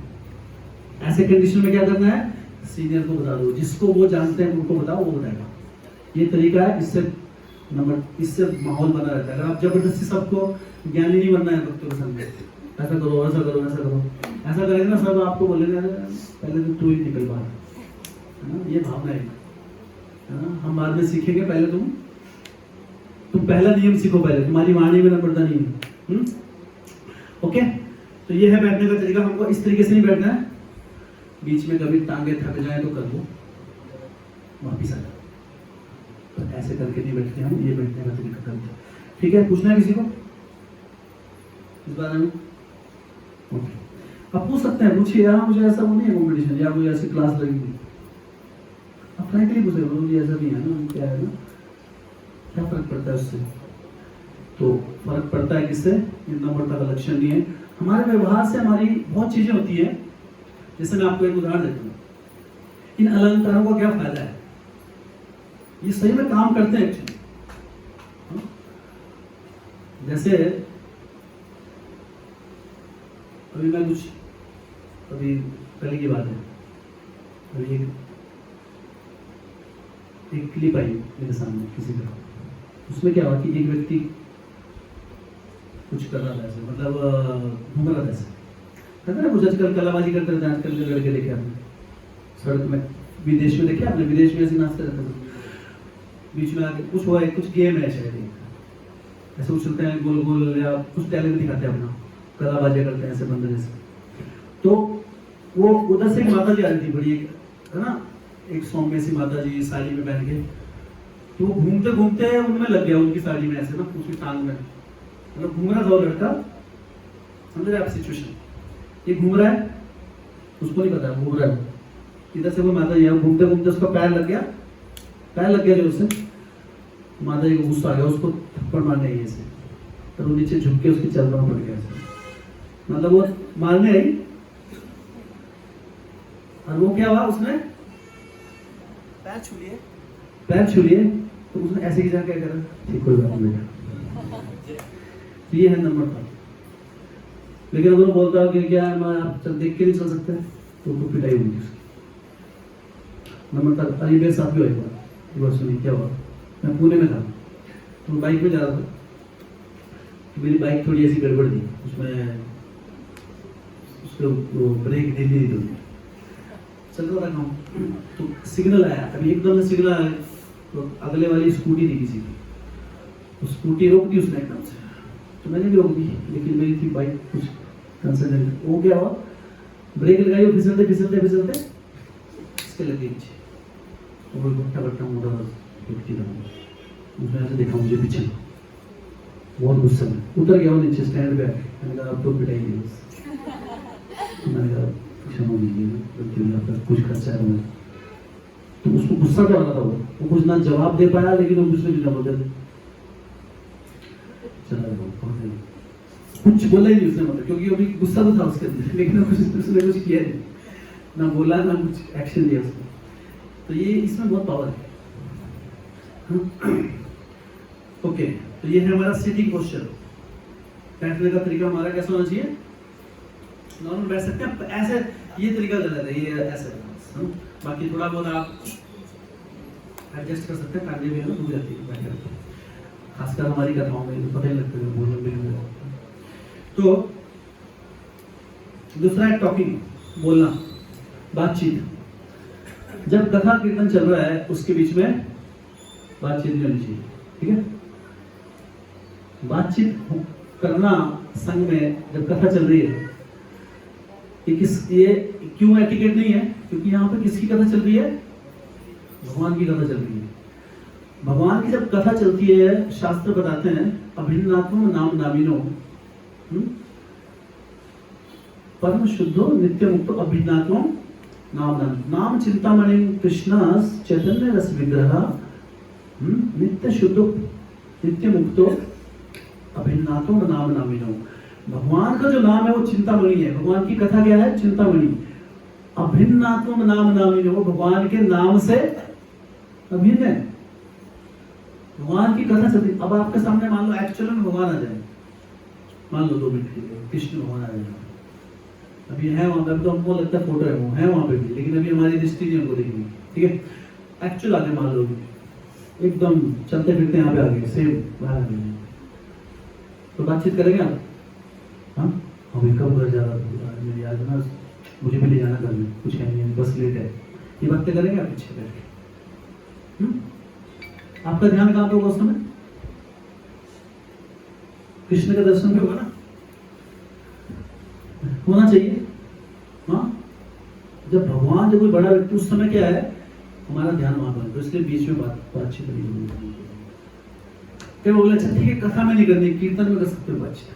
[SPEAKER 1] ऐसे कंडीशन में क्या करना है? सीनियर को बता दो, जिसको वो जानते हैं उनको बताओ, वो बताएगा। ये तरीका है, इससे माहौल बना रहता है। अगर आप जबरदस्ती सबको ज्ञानी नहीं बनना है भक्तों के सामने, ऐसा करो, ऐसा करो, ऐसा करो, ऐसा करेंगे ना सब आपको बोलेंगे पहले तो तू ही निकल बाहर, है ना। ये भावना है ना, हम बाद में सीखेंगे, पहले तुम पहला नियम सीखो, पहले तुम्हारी वाणी में नम्रता नहीं है। ओके, तो ये है बैठने का तरीका। हमको इस तरीके से नहीं बैठना है, बीच में कभी टांगे थक जाए तो कर लो, वापिस आ जाओ। तो ऐसे करके नहीं बैठते हम, ये बैठने का तरीका करते हैं। ठीक है, पूछना है किसी को इस बारे में? ओके, आप पूछ सकते हैं, पूछिए। यहाँ मुझे ऐसा वो नहीं है कॉम्पिटिशन, या मुझे ऐसी क्लास लगेगी, आप फ्रैंकली पूछे, मुझे ऐसा नहीं है ना, क्या है ना, क्या फर्क पड़ता है उससे? तो फर्क पड़ता है किससे? नम्रता का लक्षण नहीं है। हमारे व्यवहार से हमारी बहुत चीजें होती है। जैसे मैं आपको एक उदाहरण देता हूँ, इन अलंकारों का क्या फायदा है? ये सही में काम करते हैं एक्चुअली। जैसे अभी मैं कुछ, अभी कल की बात है, अभी एक क्लिप आई मेरे सामने किसी का। उसमें क्या हुआ कि एक व्यक्ति कुछ कर रहा था ऐसे, मतलब घूम रहा था ऐसे, कहते ना कुछ आजकल कलाबाजी करते रहते हैं आजकल के लड़के, देखे आपने सड़क में, विदेश में देखे आपने? विदेश में ऐसे नाचते रहते हैं, बीच में आके कुछ हुआ है, कुछ गेम है शायद, ऐसे उछलते हैं गोल गोल, या कुछ टैलेंट दिखाते हैं अपना, कलाबाजी करते हैं ऐसे बंदे जैसे। तो वो उधर से एक माता जी आ रही थी बड़ी, एक है ना, एक सौम्य सी माता जी साड़ी में पहन के। तो वो घूमते घूमते उनमें लग गया, उनकी साड़ी में ऐसे ना, उसकी टांग में, मतलब घूम रहा था वो लड़का, समझ रहे आप सिचुएशन? ये घूम रहा है, उसको नहीं पता घूम रहा है, इधर से वो माता जी घूमते घूमते उसका पैर लग गया जो उससे, माता जी को गुस्सा आ गया, उसको थप्पड़ मारने आई ऐसे, तो वो नीचे झुक के उसके चरणों में पड़ गया ऐसे, मतलब वो मारने आई, और वो क्या हुआ, उसने पैर छू लिए, तो उसने ऐसे की क्या करा, ठीक कोई बात नहीं बेटा, ये है नम्रता। लेकिन अगर वो बोलता है कि क्या मैं आप देख के नहीं चल सकते, तो पिटाई होगी उसकी। नम्रता। अरे मेरे साथ भी हुआ एक बार सुनिए क्या हुआ। मैं पुणे में था, तो मैं बाइक में जा रहा था, तो मेरी बाइक थोड़ी ऐसी गड़बड़ थी, उसमें उसको ब्रेक ढीली थी, चल रहा था काम, तो सिग्नल आया, अभी एकदम से सिग्नल आया, तो अगले वाली स्कूटी थी किसी की, तो स्कूटी रोक दी उसने एकदम से, तो मैंने भी रोक दी, लेकिन मेरी थी बाइक कुछ कंसर्न, वो क्या हुआ, ब्रेक लगाई, वो फिसलते फिसलते फिसलते इसके लगे पीछे, और वो भट्टा मोटा व्यक्ति था, उसने ऐसे देखा मुझे पीछे, बहुत गुस्सा में उतर गया वो नीचे स्टैंड पे आके, मैंने कहा अब तो पिटाई नहीं, मैंने कहा क्षमा कीजिए, कुछ खर्चा है मैं, तो उसको गुस्सा तो आ रहा था, वो कुछ ना जवाब दे पाया, लेकिन वो दूसरे की जवाब दे चला कुछ बोला ही नहीं उसने, मतलब क्योंकि अभी गुस्सा तो था उसके अंदर, लेकिन उसने कुछ किया नहीं, ना बोला ना कुछ एक्शन लिया उसने। तो ये इसमें बहुत पावर है। ओके, तो ये है हमारा सिटिंग पोस्चर। बैठने का तरीका हमारा कैसा होना चाहिए? नॉर्मल बैठ सकते हैं, ऐसे ये तरीका गलत है, ये ऐसे। बाकी थोड़ा बहुत आप एडजस्ट कर सकते हैं, कांधे भी है ना डूब जाती है बैठे, खासकर हमारी कथाओं में तो पता ही लगता है बोलने में। तो दूसरा है टॉकिंग, बोलना, बातचीत। जब कथा कीर्तन चल रहा है उसके बीच में बातचीत नहीं होनी चाहिए, ठीक है? बातचीत करना संग में जब कथा चल रही है, ये क्यों एटिकेट नहीं है? क्योंकि यहाँ पे किसकी कथा चल रही है? भगवान की कथा चल रही है। भगवान की जब कथा चलती है, शास्त्र बताते हैं अभिन्नात्म नाम नामिनो परम शुद्धो नित्य मुक्तो अभिन्नात्म नाम नाम चिंतामणि कृष्ण चैतन्य रस विग्रह नित्य शुद्धो नित्य मुक्तो अभिन्नात्म नाम नामिनो। भगवान का जो नाम है वो चिंतामणि है। भगवान की कथा क्या है? चिंतामणि। अभिन्नात्म नाम नामिनो, भगवान के नाम से अभिन्न है। भगवान की कथा चलती। अब आपके सामने मान लो एक्चुअल में भगवान आ जाए, मान लो 2 मिनट के लिए कृष्ण भगवान आ जाए, अभी है वहां पे, तो हमको लगता है फोटो है, वो है वहां पे भी, लेकिन अभी हमारी दृष्टि नहीं हमको देखनी, ठीक है? एक्चुअल आगे मान लो एकदम चलते फिरते यहाँ पे आ गए, सेम बाहर आ गए, तो बातचीत करेंगे आप? हाँ, हमें कब घर जा रहा था, मेरी याद ना, मुझे भी ले जाना घर में, कुछ है नहीं, बस लेट है, ये बातें करेंगे आप पीछे बैठ के? आपका ध्यान कहाँ पे होगा उस समय? कृष्ण के दर्शन पे होगा ना, होना चाहिए। हाँ, जब भगवान जब कोई बड़ा व्यक्ति, उस समय क्या है, हमारा ध्यान वहां पर, तो इसलिए बीच में बातचीत नहीं होगी। क्या बोले? अच्छा ठीक है, कथा में नहीं करनी, कीर्तन में कर सकते हो बातचीत,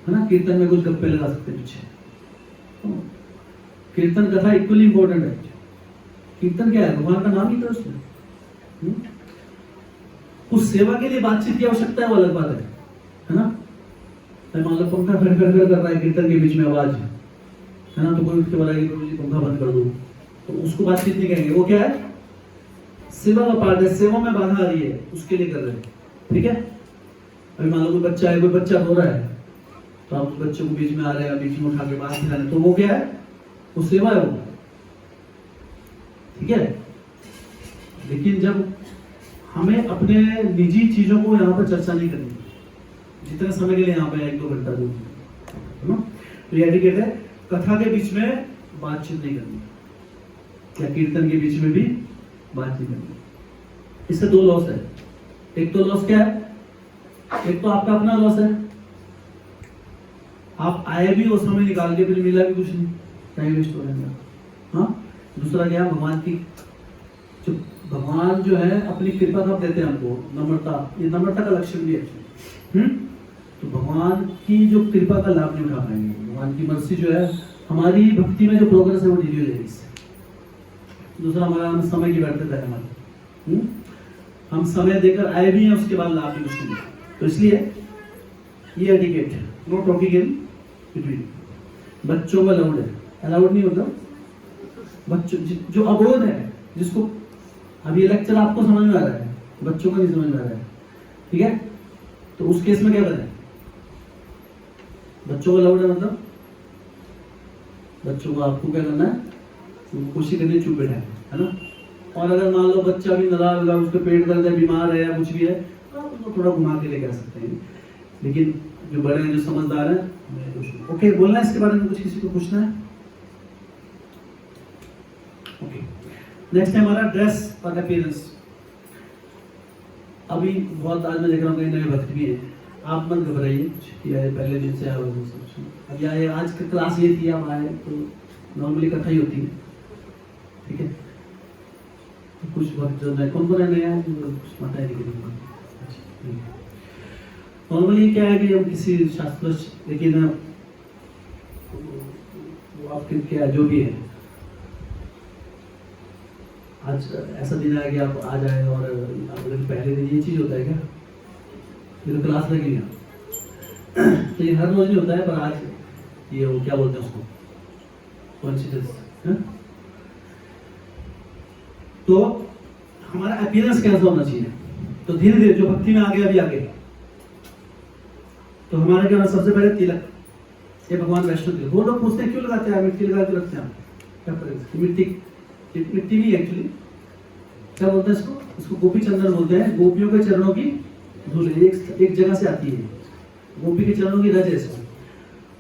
[SPEAKER 1] है ना? कीर्तन में कुछ गप्पे लगा सकते पीछे। कीर्तन कथा इक्वली इंपॉर्टेंट है। कीर्तन क्या है? भगवान का नाम ही तो उसमें। उस सेवा के लिए बातचीत की आवश्यकता है, वो अलग बात है ना? मान लो पंखा खड़ कर रहा है कीर्तन के बीच में आवाज, है ना, तो कोई उठ के बोला कि जी पंखा बंद कर दो, तो उसको बातचीत नहीं कहेंगे। वो क्या है? सेवा का पार्ट है, सेवा में बाधा आ रही है, उसके लिए कर रहे हैं, ठीक है? अभी मान लो कोई बच्चा है, कोई बच्चा रो रहा है, तो आप उस बच्चे को बीच में आ रहे हैं, बीच में उठा के बाहर खिलाने, तो वो क्या है? वो सेवा है, वो, ठीक है? लेकिन जब हमें अपने निजी चीजों को यहाँ पर चर्चा नहीं करनी, जितने समय के लिए यहाँ पे 1-2 घंटा दूर, है ना? तो ये एटिकेट है, कथा के बीच में बातचीत नहीं करनी, या कीर्तन के बीच में भी बात नहीं करनी। इससे 2 लॉस है। एक तो लॉस क्या है? एक तो आपका अपना लॉस है, आप आए भी वो समय निकाल के, फिर मिला भी कुछ नहीं, टाइम वेस्ट हो जाएगा। हाँ, दूसरा क्या है? भगवान जो है अपनी कृपा कब देते हैं हमको? नम्रता। ये नम्रता का लक्षण भी है। तो भगवान की जो कृपा का लाभ नहीं उठा पाएंगे, भगवान की मर्सी जो है, हमारी भक्ति में जो प्रोग्रेस है वो धीरे हो जाएगी इससे। दूसरा हमारा हम समय की व्यर्थता है हमारी, हम समय देकर आए भी हैं, उसके बाद लाभ भी कुछ नहीं। तो इसलिए ये etiquette, know talking in between. बच्चों का अलाउड है, अलाउड नहीं होता बच्चों जो अबोध है, जिसको अभी लेक्चर आपको समझ में आ रहा है, बच्चों को नहीं समझ में आ रहा है, ठीक है? तो उस केस में क्या करें? बच्चों को अलाउड है, मतलब बच्चों को आपको क्या करना है? कोशिश करनी, चुप बैठा है ना? और अगर मान लो बच्चा भी नाराज है, उसके पेट दर्द है, बीमार है या कुछ भी है, तो उसको थोड़ा घुमा के लेके आ सकते हैं। लेकिन जो बड़े हैं, जो समझदार हैं, ओके, बोलना है इसके बारे में कुछ, किसी को पूछना है? ओके, नेक्स्ट है हमारा ड्रेस और अपीयरेंस। अभी बहुत आज मैं देख रहा हूँ कई नए भक्त भी हैं, आप मत घबराइए, पहले दिन से अब या आज की क्लास ये थी, आप आए तो नॉर्मली कथा ही होती है, ठीक है? तो कुछ भक्त जो नए, कौन नया है, कुछ पता है नहीं। नॉर्मली क्या है कि हम किसी शास्त्र, लेकिन वो आपके क्या जो भी है, आज ऐसा दिन है कि आप आ जाए और पहले दिन ये चीज होता है क्या? ये तो क्लास लगी है, तो ये हर रोज नहीं होता है, पर आज ये वो क्या बोलते हैं उसको, कॉन्शियस। तो हमारा अपीयरेंस कैसा होना चाहिए? तो धीरे धीरे जो भक्ति में आगे, अभी आगे, तो हमारा क्या, सबसे पहले तिलक, ये भगवान वैष्णव तिलक। वो लोग पूछते हैं क्यों लगाते हैं, मिट्टी लगा के रखते हैं, क्या करें? मिट्टी नहीं एक्चुअली, क्या बोलते हैं इसको? इसको गोपी चंदन बोलते हैं। गोपियों के चरणों की धूल एक जगह से आती है, गोपी के चरणों की रज है इसको,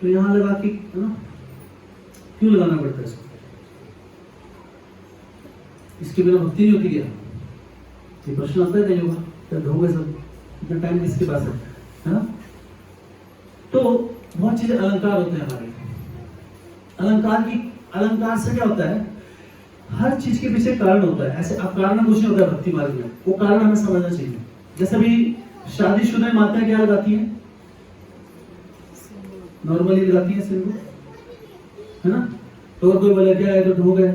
[SPEAKER 1] तो यहाँ लगा के, है ना? क्यों लगाना पड़ता है इसको? इसके बिना भक्ति नहीं होती क्या? ये प्रश्न आता है कहीं होगा, क्या ढोंगे सब, इतना टाइम किसके पास है? है ना। तो बहुत चीजें अलंकार होते हैं हमारे। अलंकार से क्या होता है, हर चीज के पीछे कारण होता है। ऐसे अब कारण कुछ नहीं होता है भक्ति मार्ग में, वो कारण हमें समझना चाहिए। जैसे भी शादीशुदा माताएं क्या लगाती हैं, नॉर्मली लगाती हैं सिंदूर, है ना। तो अगर कोई बोले क्या है तो ढोंग है,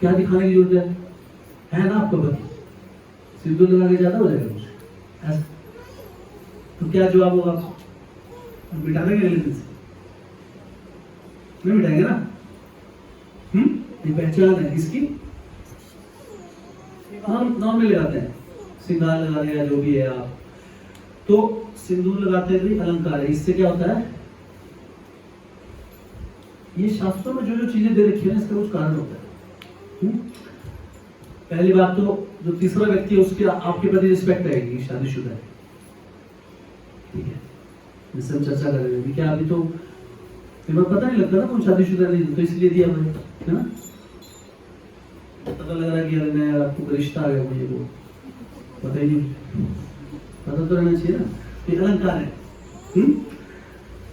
[SPEAKER 1] क्या दिखाने की जरूरत है ना आपको पति, सिंदूर लगा के ज्यादा हो जाएगा कुछ ऐसा। तो क्या जवाब होगा आपको, बिठा देंगे अगले दिन से, नहीं बिठाएंगे ना। ये पहचान है किसकी, हम नॉर्मल लगाते हैं, सिंगार लगा लिया जो भी है आप, तो सिंदूर लगाते हैं अलंकार है। इससे क्या होता है, ये शास्त्रों में जो जो चीजें दे रखी है इसका कुछ कारण होता है। पहली बात तो जो तीसरा व्यक्ति है उसके आपके प्रति रिस्पेक्ट आएगी, शादीशुदा है, ठीक है। जैसे हम चर्चा कर रहे हैं क्या, अभी तो पता नहीं लगता ना कौन शादीशुदा नहीं, तो इसलिए दिया मैंने, है ना। पता लग रहा है कि यार आपको रिश्ता आ गया, मुझे वो पता ही नहीं, पता तो रहना चाहिए ना। ये अलंकार है।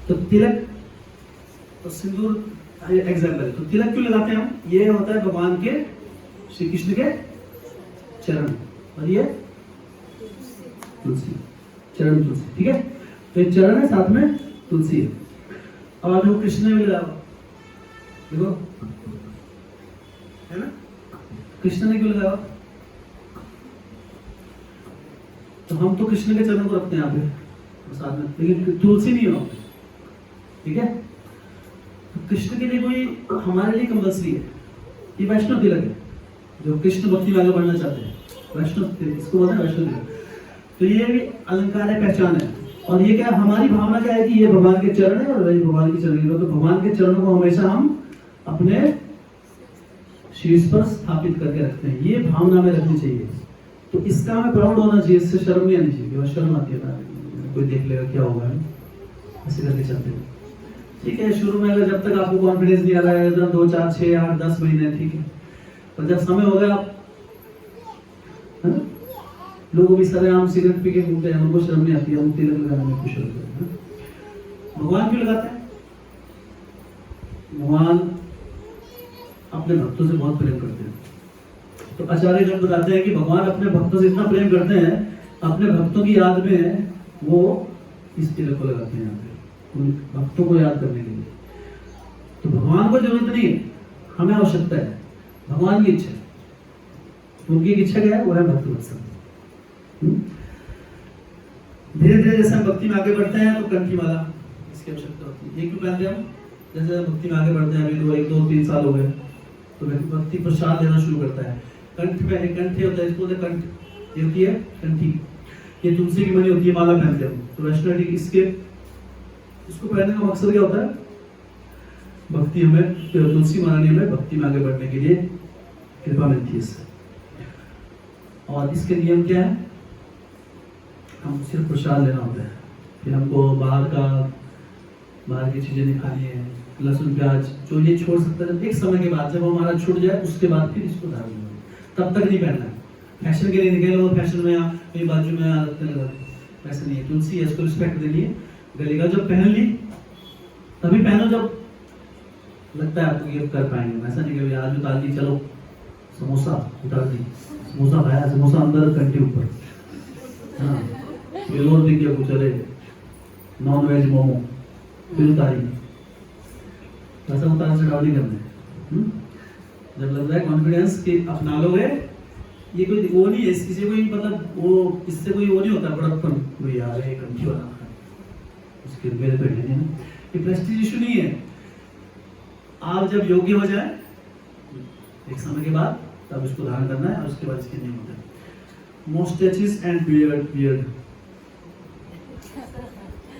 [SPEAKER 1] तो तिलक तो सिंदूर एग्जाम्पल है। तो तिलक क्यों लगाते हैं हम, ये होता है भगवान के, श्री कृष्ण के चरण, और ये तुलसी, चरण तुलसी, ठीक है। तो एक चरण है साथ में तुलसी है। अब आप देखो कृष्ण ने भी लगाया, देखो है ना, कृष्ण ने क्यों लगाया, तो हम तो कृष्ण के चरणों को रखते हैं यहाँ पे साथ में, लेकिन तुलसी नहीं हो, ठीक है। तो कृष्ण के लिए कोई हमारे लिए कंपल्सरी है, ये वैष्णव तिलक है, जो कृष्ण भक्ति में आगे बढ़ना चाहते हैं, वैष्णव तिलक इसको बोलते हैं, वैष्णव तिलक। तो ये भी अलंकार है, पहचान है। और ये क्या, हमारी भावना क्या है कि ये भगवान के चरण है और वही भगवान की चरण है, तो भगवान के चरणों को हमेशा हम अपने शीर्ष पर स्थापित करके रखते हैं, ये भावना में रखनी चाहिए। तो इसका हमें प्राउड होना चाहिए, इससे शर्म नहीं आनी चाहिए। शर्म आती है ना, कोई देख लेगा क्या होगा, ऐसे करके चलते हैं, ठीक है। शुरू में अगर जब तक आपको कॉन्फिडेंस नहीं आ रहा है, 2 4 6 8 10 महीने, ठीक है। पर जब समय हो गया, आप है ना, लोग भी सारे आम सिगरेट पी के घूमते हैं, उनको शर्म नहीं आती है, हम तिलक लगाने में खुश होते हैं। भगवान क्यों लगाते हैं, भगवान अपने भक्तों से बहुत प्रेम करते हैं। तो आचार्य जब बताते हैं कि भगवान अपने भक्तों से इतना प्रेम करते हैं, अपने भक्तों की याद में वो इस तिलक को लगाते हैं यहाँ पे, उन भक्तों को याद करने के लिए। तो भगवान को जरूरत नहीं है, हमें आवश्यकता है, भगवान की इच्छा है। उनकी इच्छा क्या है, वो है भक्त वत्सल। धीरे धीरे जैसे हम भक्ति में आगे बढ़ते हैं तो कंठी माला इसकी आवश्यकता होती है। ये क्यों पहनते हैं हम, जैसे भक्ति में आगे बढ़ते हैं, अभी 1 2 3 साल हो गए, तो भक्ति प्रसाद लेना शुरू करता है। कंठ में एक कंठी होता है, इसको कंठ, ये होती है कंठी, ये तुलसी की बनी होती है, माला पहनते हैं हम। तो वैष्णव इसके इसको पहनने का मकसद क्या होता है, भक्ति हमें, तुलसी महारानी हमें भक्ति में आगे बढ़ने के लिए कृपा मिलती है इससे। और इसके नियम क्या है, हम सिर्फ प्रसाद लेना होता है, फिर हमको बाहर की चीजें नहीं खानी है, लहसुन प्याज जो ये छोड़ सकता है। एक समय के बाद जब हमारा छूट जाए उसके बाद फिर इसको धारण करना, तब तक नहीं पहनना है। फैशन के लिए निकले लोग फैशन में कहीं बाजू में रखने लगा, ऐसा नहीं है। तुलसी है, इसको रिस्पेक्ट दे लिए, गलेगा जब पहन ली तभी पहनो जब लगता है आपको ये कर पाएंगे। ऐसा नहीं कि आज उतार दी, चलो समोसा उतार दी, समोसा खाया, समोसा अंदर कंटे ऊपर, हाँ बेलोर दिख गया कुछ, अरे नॉन वेज मोमो फिर उतारी, ऐसा उतार से डाउटी करना। जब लगता है कॉन्फिडेंस कि अपना लोगे, ये कोई वो नहीं है, इससे कोई मतलब वो इससे कोई वो नहीं होता बड़प्पन, कोई यार है कंठी वाला उसके मेरे पे है ना, ये प्रेस्टीज इशू नहीं है। आप जब योग्य हो जाए एक समय के बाद तब इसको धारण करना है, और उसके बाद इसके नियम होते हैं। मोस्टेचिस एंड बियर्ड,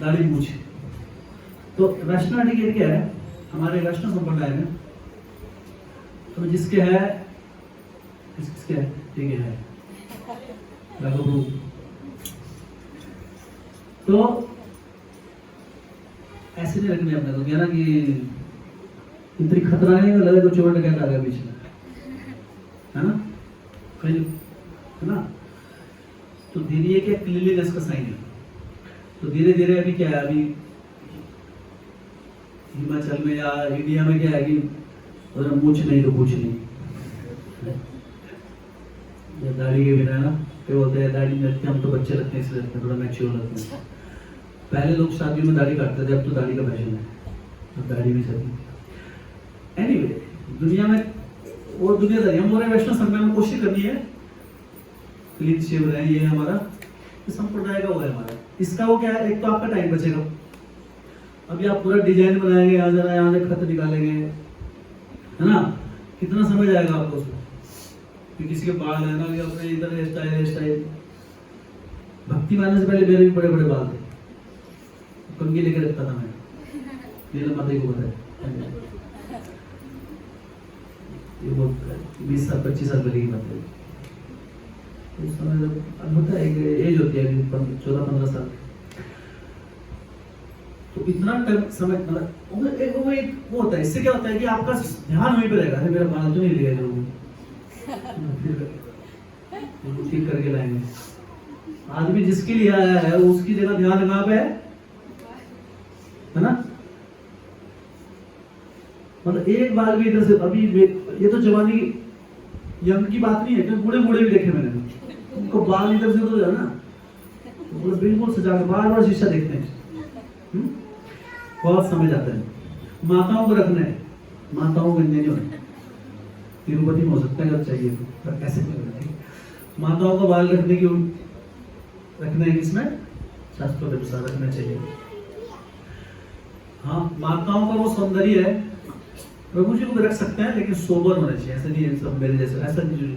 [SPEAKER 1] दाढ़ी मूछ। तो वैष्णव एटिकेट क्या है, हमारे वैष्णव संप्रदाय में तो जिसके है किसके है, ठीक है लगभग। तो ऐसे नहीं रखने अपने को, क्या ना कि इतनी खतरा नहीं लगे तो चोर डकैत आ गया बीच में, है ना, कहीं है ना। तो धीरे क्या क्लीनलीनेस का साइन है, तो धीरे धीरे अभी क्या है, अभी हिमाचल में या इंडिया में क्या है कि अगर मूछ नहीं तो कुछ नहीं, या दाढ़ी के बिना ना क्या बोलते हैं, दाढ़ी में हम तो बच्चे लगते हैं इसलिए लगते हैं, थोड़ा मैच्योर लगते हैं। पहले लोग शादियों में दाढ़ी काटते थे, अब तो दाढ़ी का फैशन है, अब दाढ़ी भी सही। एनीवे, दुनिया में वो दुनियादारी, हम बोले वैष्णव संप्रदाय में कोशिश करनी है क्लीन शेव रहे, ये हमारा संप्रदाय का वो है हमारा। इसका वो क्या है, एक तो आपका टाइम बचेगा, अभी आप पूरा डिजाइन बनाएंगे, यहाँ जरा यहाँ से खत निकालेंगे, है ना, कितना समय जाएगा आपको उसमें। कि किसी के बाल है ना, कि अपने इधर हेयर स्टाइल। भक्ति में आने से पहले मेरे भी बड़े बड़े बाल थे, कंघी लेके रखता था मैं, नीलम माता को बताया, ये बहुत 20 साल 25 साल पहले की बात है। उस समय जब होता है एज होती है 14-15 साल, तो इतना समय वो एक वो होता है। इससे क्या होता है कि आपका ध्यान वहीं पे रहेगा, मेरा बाल तो नहीं लिया जरूर, फिर ठीक करके लाएंगे। आदमी जिसके लिए आया है उसकी जगह ध्यान कहाँ पे है ना। मतलब एक बार भी इधर से, अभी ये तो जवानी यंग की बात नहीं है, क्योंकि बूढ़े बूढ़े भी देखे मैंने, उनको बाल इधर से तो ना तो बिल्कुल सजा के बार बार शीशा देखते हैं। बहुत समय जाता है। माताओं को रखना है, माताओं को नहीं होना, तिरुपति में हो सकता है अगर चाहिए तो, ऐसे नहीं होना चाहिए। माताओं को बाल रखने है किसमें, शास्त्रों के अनुसार रखना चाहिए। हाँ, माताओं का वो सौंदर्य है, प्रभु जी को भी रख सकते हैं, लेकिन सोबर होना चाहिए। ऐसा नहीं है सब मेरे जैसे, ऐसा नहीं,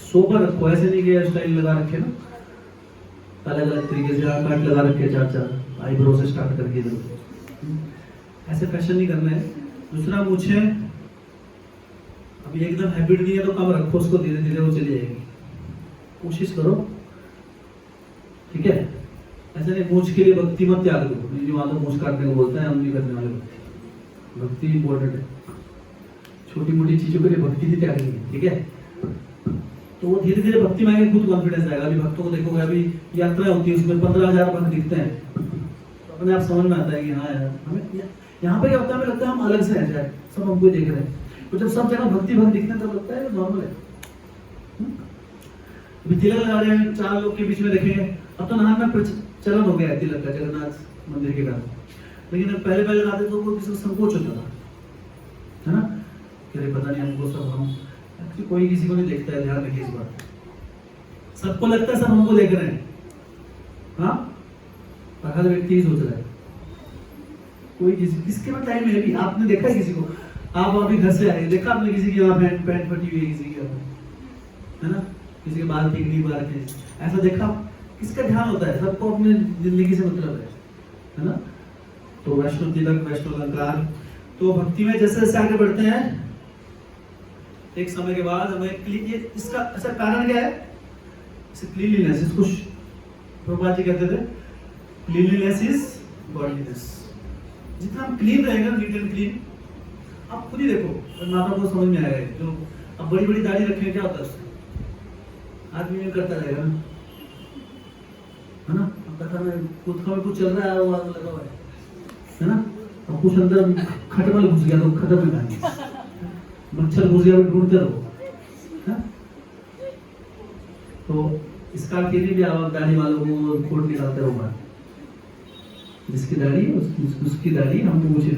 [SPEAKER 1] सोबर रखो। ऐसे नहीं कि हेयर स्टाइल लगा रखे ना अलग अलग तरीके से, काट लगा रखे 4-4 आईब्रो से स्टार्ट करके, ऐसे फैशन नहीं करना है। दूसरा, मुझे अभी एकदम हैबिट नहीं है तो कम रखो उसको, धीरे धीरे वो चली जाएगी, कोशिश करो, ठीक है। ऐसा नहीं मूछ के लिए भक्ति मत त्याग दो, जो आदमी मूछ काटने को बोलता है हम नहीं करने वाले। भक्ति इंपॉर्टेंट है, छोटी मोटी चीजों के लिए भक्ति ही त्यागनी है, ठीक है। तो वो धीरे धीरे भक्ति में आएंगे, खुद कॉन्फिडेंस आएगा। अभी भक्तों को देखोगे, अभी यात्रा होती है उसमें 15,000 भक्त दिखते हैं, तो अपने आप समझ में आता है कि हाँ यार, हमें यहाँ पे क्या होता है, हमें लगता है हम अलग से हैं, शायद सब हमको देख रहे हैं। तो जब सब जगह भक्ति भक्त दिखते हैं तब लगता है नॉर्मल है। तिलक लगा रहे हैं 4 लोग के बीच में देखेंगे, अब तो नहाना में चलन हो गया है तिलक का, जगन्नाथ मंदिर के कारण। लेकिन पहले पहले लगाते तो किसी को संकोच होता था, है ना, कि पता नहीं हमको सब, हम कोई किसी को नहीं देखता है, ध्यान रखिए इस बात। सबको लगता है सब हमको देख रहे हैं, हाँ, और हर व्यक्ति ही सोच रहा है, कोई किसके पास टाइम है भी। आपने देखा है किसी को, आप अभी घर से आए, देखा आपने किसी की यहाँ पैंट फटी हुई है, किसी की, है ना, किसी के बाल ठीक नहीं पा रखे, ऐसा देखा। किसका ध्यान होता है, सबको अपने जिंदगी से मतलब है ना। तो वैष्णव तिलक, वैष्णव अलंकार, तो भक्ति में जैसे जैसे आगे बढ़ते हैं, एक समय के बाद हमें इसका ऐसा कारण क्या है, क्लीनलीनेस, इसको प्रभुपाद जी कहते थे, क्लीनलीनेस इज गॉडलीनेस। जितना हम क्लीन रहेंगे, नीट एंड क्लीन, आप खुद ही देखो, माता को समझ में आएगा। जो अब बड़ी बड़ी दाढ़ी रखें, क्या होता है उससे, आदमी में करता रहेगा ना, है ना, कथा में कुछ चल रहा है, वो आग लगा हुआ है ना, और कुछ अंदर खटमल घुस गया तो खत्म है कहानी, मच्छर घुस गया तो ढूंढते रहो, है? तो इसका के लिए भी आप दाढ़ी वालों को कोट निकालते रहो, जिसकी दाढ़ी उसकी दाढ़ी हमको पूछे,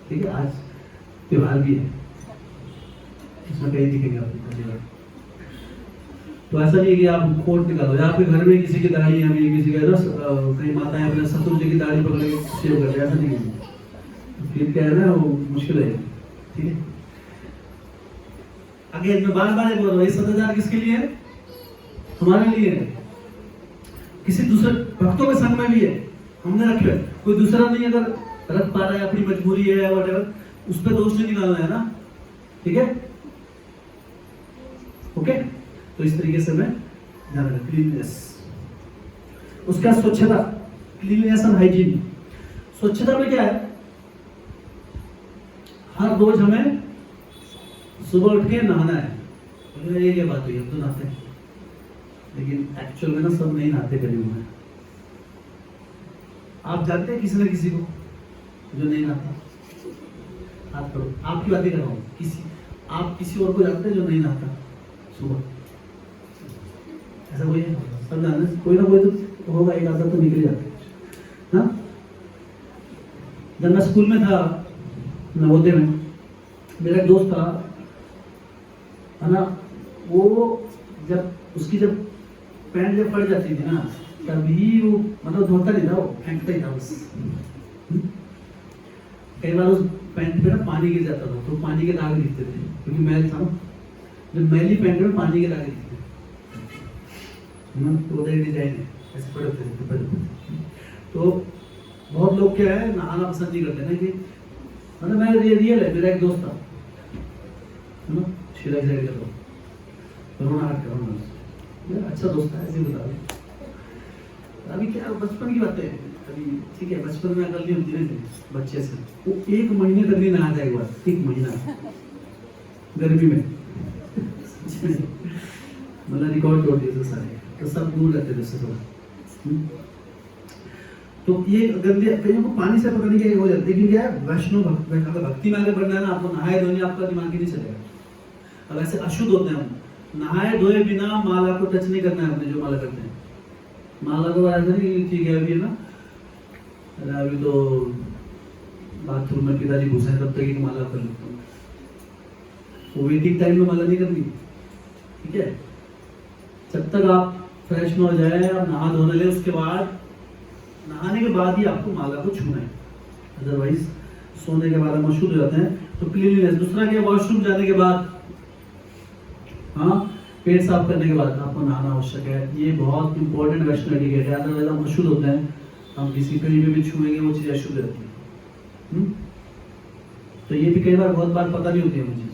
[SPEAKER 1] ठीक है। आज त्योहार भी है, इसमें कहीं दिखेगा आपको। तो ऐसा नहीं है कि आप कोट निकालो, या आपके घर में किसी की दाढ़ी है, किसी का कहीं माताएं अपने ससुर जी की दाढ़ी पकड़ के शेव करते हैं, ऐसा नहीं है, फिर क्या है ना, वो मुश्किल है, ठीक है। आगे मैं बार बार बोल रहा हूँ, ये सदाचार किसके लिए है, हमारे लिए है, किसी दूसरे भक्तों के संग में भी है, हमने रखे, कोई दूसरा नहीं अगर रख पा रहा है, अपनी मजबूरी है, व्हाटएवर, उस पर दोष नहीं निकालना है ना, ठीक है, ओके। तो इस तरीके से मैं ध्यान रखना, क्लीननेस, उसका स्वच्छता, क्लीननेस एंड हाइजीन। स्वच्छता में क्या है, हर रोज हमें सुबह उठ के नहाना है। ये बात हुई, अब तो नहाते हैं, लेकिन एक्चुअल में ना सब नहीं नहाते करीब में, आप जानते हैं किसी न किसी को जो नहीं नहाता? हाथ करो, आपकी बातें कर रहा हूँ। आप किसी और को जानते हैं जो नहीं नहाता सुबह? ऐसा कोई है? सब जानते, कोई ना कोई तो होगा, एक आदत तो निकल जाता है ना। जब मैं स्कूल में था नवोदय में, मेरा एक दोस्त था है ना, वो जब पैंट जब फट जाती थी ना, तभी वो मतलब धोता नहीं था, वो फेंकता ही था बस। कई बार उस पैंट पे ना पानी गिर जाता था, तो पानी के दाग दिखते थे, क्योंकि मैल था ना। जब मैली पैंट में पानी के दाग दिखते तो वो डिजाइन है ऐसे पड़े होते थे। तो बहुत लोग क्या है, नहाना पसंद नहीं करते ना, कि मतलब मैं रियल है, मेरा एक दोस्त था है ना, शिला साइड का दोस्त, रोना हाट का रोना, अच्छा दोस्त है, ऐसे बता रहे। अभी क्या बचपन की बातें हैं, अभी ठीक है, बचपन में अकल नहीं होती ना बच्चे से। वो 1 महीने तक नहीं नहाया था, एक बार 1 महीना गर्मी में मतलब रिकॉर्ड तोड़ दिए थे सारे, तो सब दूर रहते थे उससे थोड़ा। तो ये गंदे कईयों को पानी से पकड़ने के हो जाता है, लेकिन क्या है, वैष्णव भक्ति में आगे बढ़ना है ना, आपको नहाए धोने आपका दिमाग ही नहीं चलेगा। अब ऐसे अशुद्ध होते हैं हम, नहाए धोए बिना माला को टच नहीं करना है अपने, जो माला करते हैं। माला को ऐसा नहीं ठीक है अभी है ना, अरे अभी तो बाथरूम में पिताजी घुसे तब तक एक माला कर लेता हूँ, वो वेटिंग टाइम में माला नहीं करनी, ठीक है। जब तक आप फ्रेश न हो जाए, आप नहा धोने ले, उसके बाद नहाने के बाद ही आपको माला को छूना है, अदरवाइज सोने के बाद हम अशुद्ध हो जाते हैं। तो क्लीनलीनेस। दूसरा क्या, वॉशरूम जाने के बाद, हाँ, पेट साफ करने के बाद आपको नहाना आवश्यक है। ये बहुत इंपॉर्टेंट वैष्णव एटिकेट है, अदरवाइज हम अशुद्ध होते हैं, हम किसी कहीं में भी छूएंगे वो चीज़ अशुद्ध रहती है। तो ये भी कई बार बहुत बार पता नहीं होती है मुझे।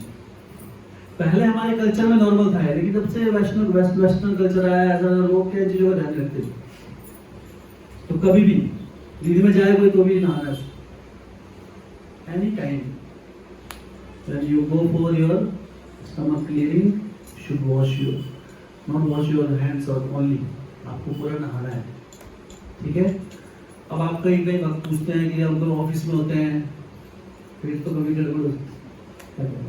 [SPEAKER 1] पहले हमारे कल्चर में नॉर्मल था, लेकिन जब से वेस्टर्न कल्चर आया, ऐसा लोग क्या चीज़ों का ध्यान रखते हैं। तो कभी भी दिल्ली में जाए कोई तो भी नहाना है, any time when you go for your stomach clearing should wash your hands or only, आपको पूरा नहाना है, ठीक है। अब आप कहीं वक्त पूछते हैं कि हम लोग ऑफिस में होते हैं, फिर तो कभी गड़बड़ होती है,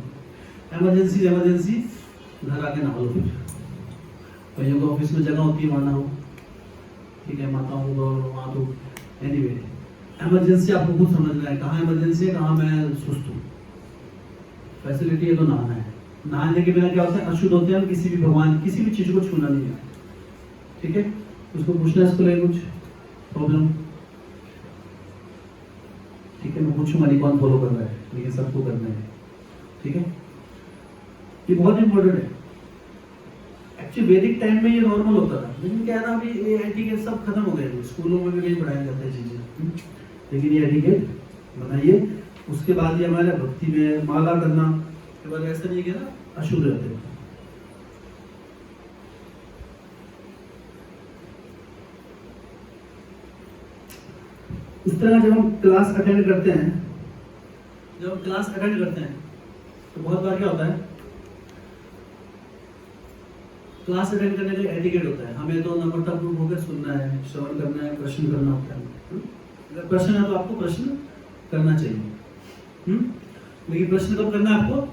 [SPEAKER 1] इमरजेंसी घर आके नहा लो। फिर कहीं को ऑफिस में जगह होती है वहाँ नहाओ, ठीक है, माताओं को वहाँ तो एनीवे इमरजेंसी आपको खुद समझना है, कहाँ इमरजेंसी है, कहाँ मैं सुस्त हूँ। फैसिलिटी है तो नहाना है। नहाने के बिना क्या होता है, अशुद्ध होते हैं, किसी भी भगवान किसी भी चीज़ को छूना नहीं है, ठीक है। उसको पूछना है, इसको लेकर कुछ प्रॉब्लम, ठीक है, मैं पूछूंगा नहीं कौन फॉलो कर रहा है, लेकिन सबको करना है, ठीक है। ये बहुत इंपॉर्टेंट है। एक्चुअली वैदिक टाइम में ये नॉर्मल होता था, लेकिन क्या है ना, अभी ये एटिकेट सब खत्म हो गए, स्कूलों में भी नहीं पढ़ाया जाता है चीज़ें, लेकिन ये एटिकेट बनाइए। उसके बाद ये हमारे भक्ति में माला करना के बाद ऐसा नहीं कि ना अशुद्ध रहते हैं। इस तरह जब हम क्लास अटेंड करते हैं तो बहुत बार क्या होता है, क्लास अटेंड करने के लिए एटिकेट होता है, हमें तो नम्रतापूर्वक होकर सुनना है, श्रवण करना है, प्रश्न करना होता है। अगर प्रश्न है तो आपको प्रश्न करना चाहिए, लेकिन प्रश्न कब करना है आपको,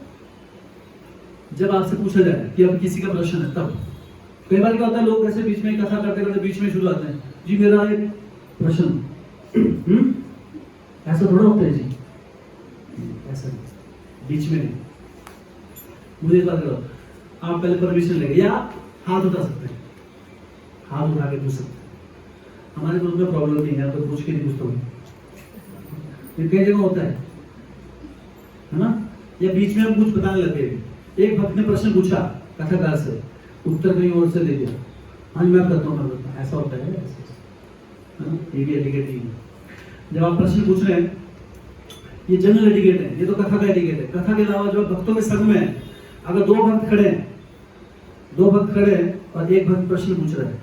[SPEAKER 1] जब आपसे पूछा जाए कि अब किसी का प्रश्न है तब। कई बार क्या होता है, लोग ऐसे बीच में कथा करते करते बीच में शुरू आते हैं, जी मेरा एक प्रश्न, ऐसा थोड़ा होता है जी, ऐसा बीच में नहीं। मुझे इस बात करो, आप पहले परमिशन लेंगे या हाथ उठा सकते हैं, हाथ उठा के पूछ सकते हैं। हमारे ग्रुप में प्रॉब्लम नहीं है, तो पूछ के नहीं पूछता हूँ, कई जगह होता है ना, या बीच में हम कुछ बताने लगे। एक भक्त ने प्रश्न पूछा कथाकार से, उत्तर कहीं और से दे दिया, हाँ मैं करता हूँ, ऐसा होता है, ये भी एटिकेट ही है। जब आप प्रश्न पूछ रहे हैं, ये जनरल एटिकेट है, ये तो कथा का एटिकेट है। कथा के अलावा जो भक्तों के संग में अगर दो भक्त खड़े हैं और एक भक्त प्रश्न पूछ रहा है,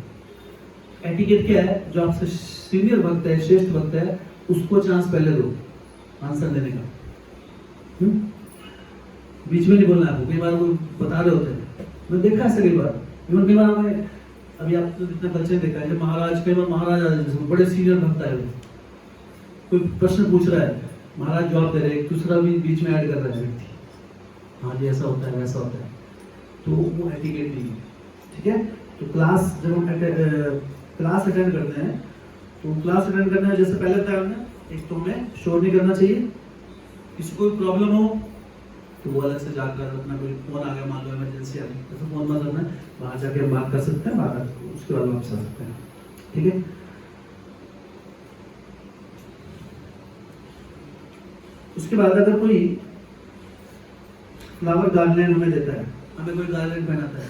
[SPEAKER 1] एटिकेट क्या है, जो आपसे सीनियर भक्त है, श्रेष्ठ भक्त है, उसको चांस पहले दो आंसर देने का। बीच में नहीं बोलना आपको। कई बार वो बता रहे होते हैं, मैं देखा है कई बार, इवन कई बार हमें, अभी आप तो इतना कल्चर देखा है, जब महाराज कई बार महाराज आ जाते हैं, बड़े सीनियर भक्त आए हुए, कोई प्रश्न पूछ रहा है, महाराज जवाब दे रहे हैं, एक दूसरा भी बीच में ऐड कर रहा है व्यक्ति, हाँ जी ऐसा होता है वैसा होता है, तो वो एटिकेट नहीं है। ठीक है, तो क्लास जब हम क्लास अटेंड करते हैं, तो क्लास अटेंड करने में जैसे पहले बताया हमने, एक तो हमें शोर नहीं करना चाहिए, किसी को प्रॉब्लम हो तो वो अलग से जाकर अपना कोई फोन आ गया, मान लो इमरजेंसी आ गई, तो फोन मत करना है, बाहर जाके हम बात कर सकते हैं, बाहर उसके बाद वापस आ सकते हैं। ठीक है, उसके बाद अगर कोई फ्लावर गार्लैंड हमें देता है, हमें कोई गार्लैंड पहनाता है,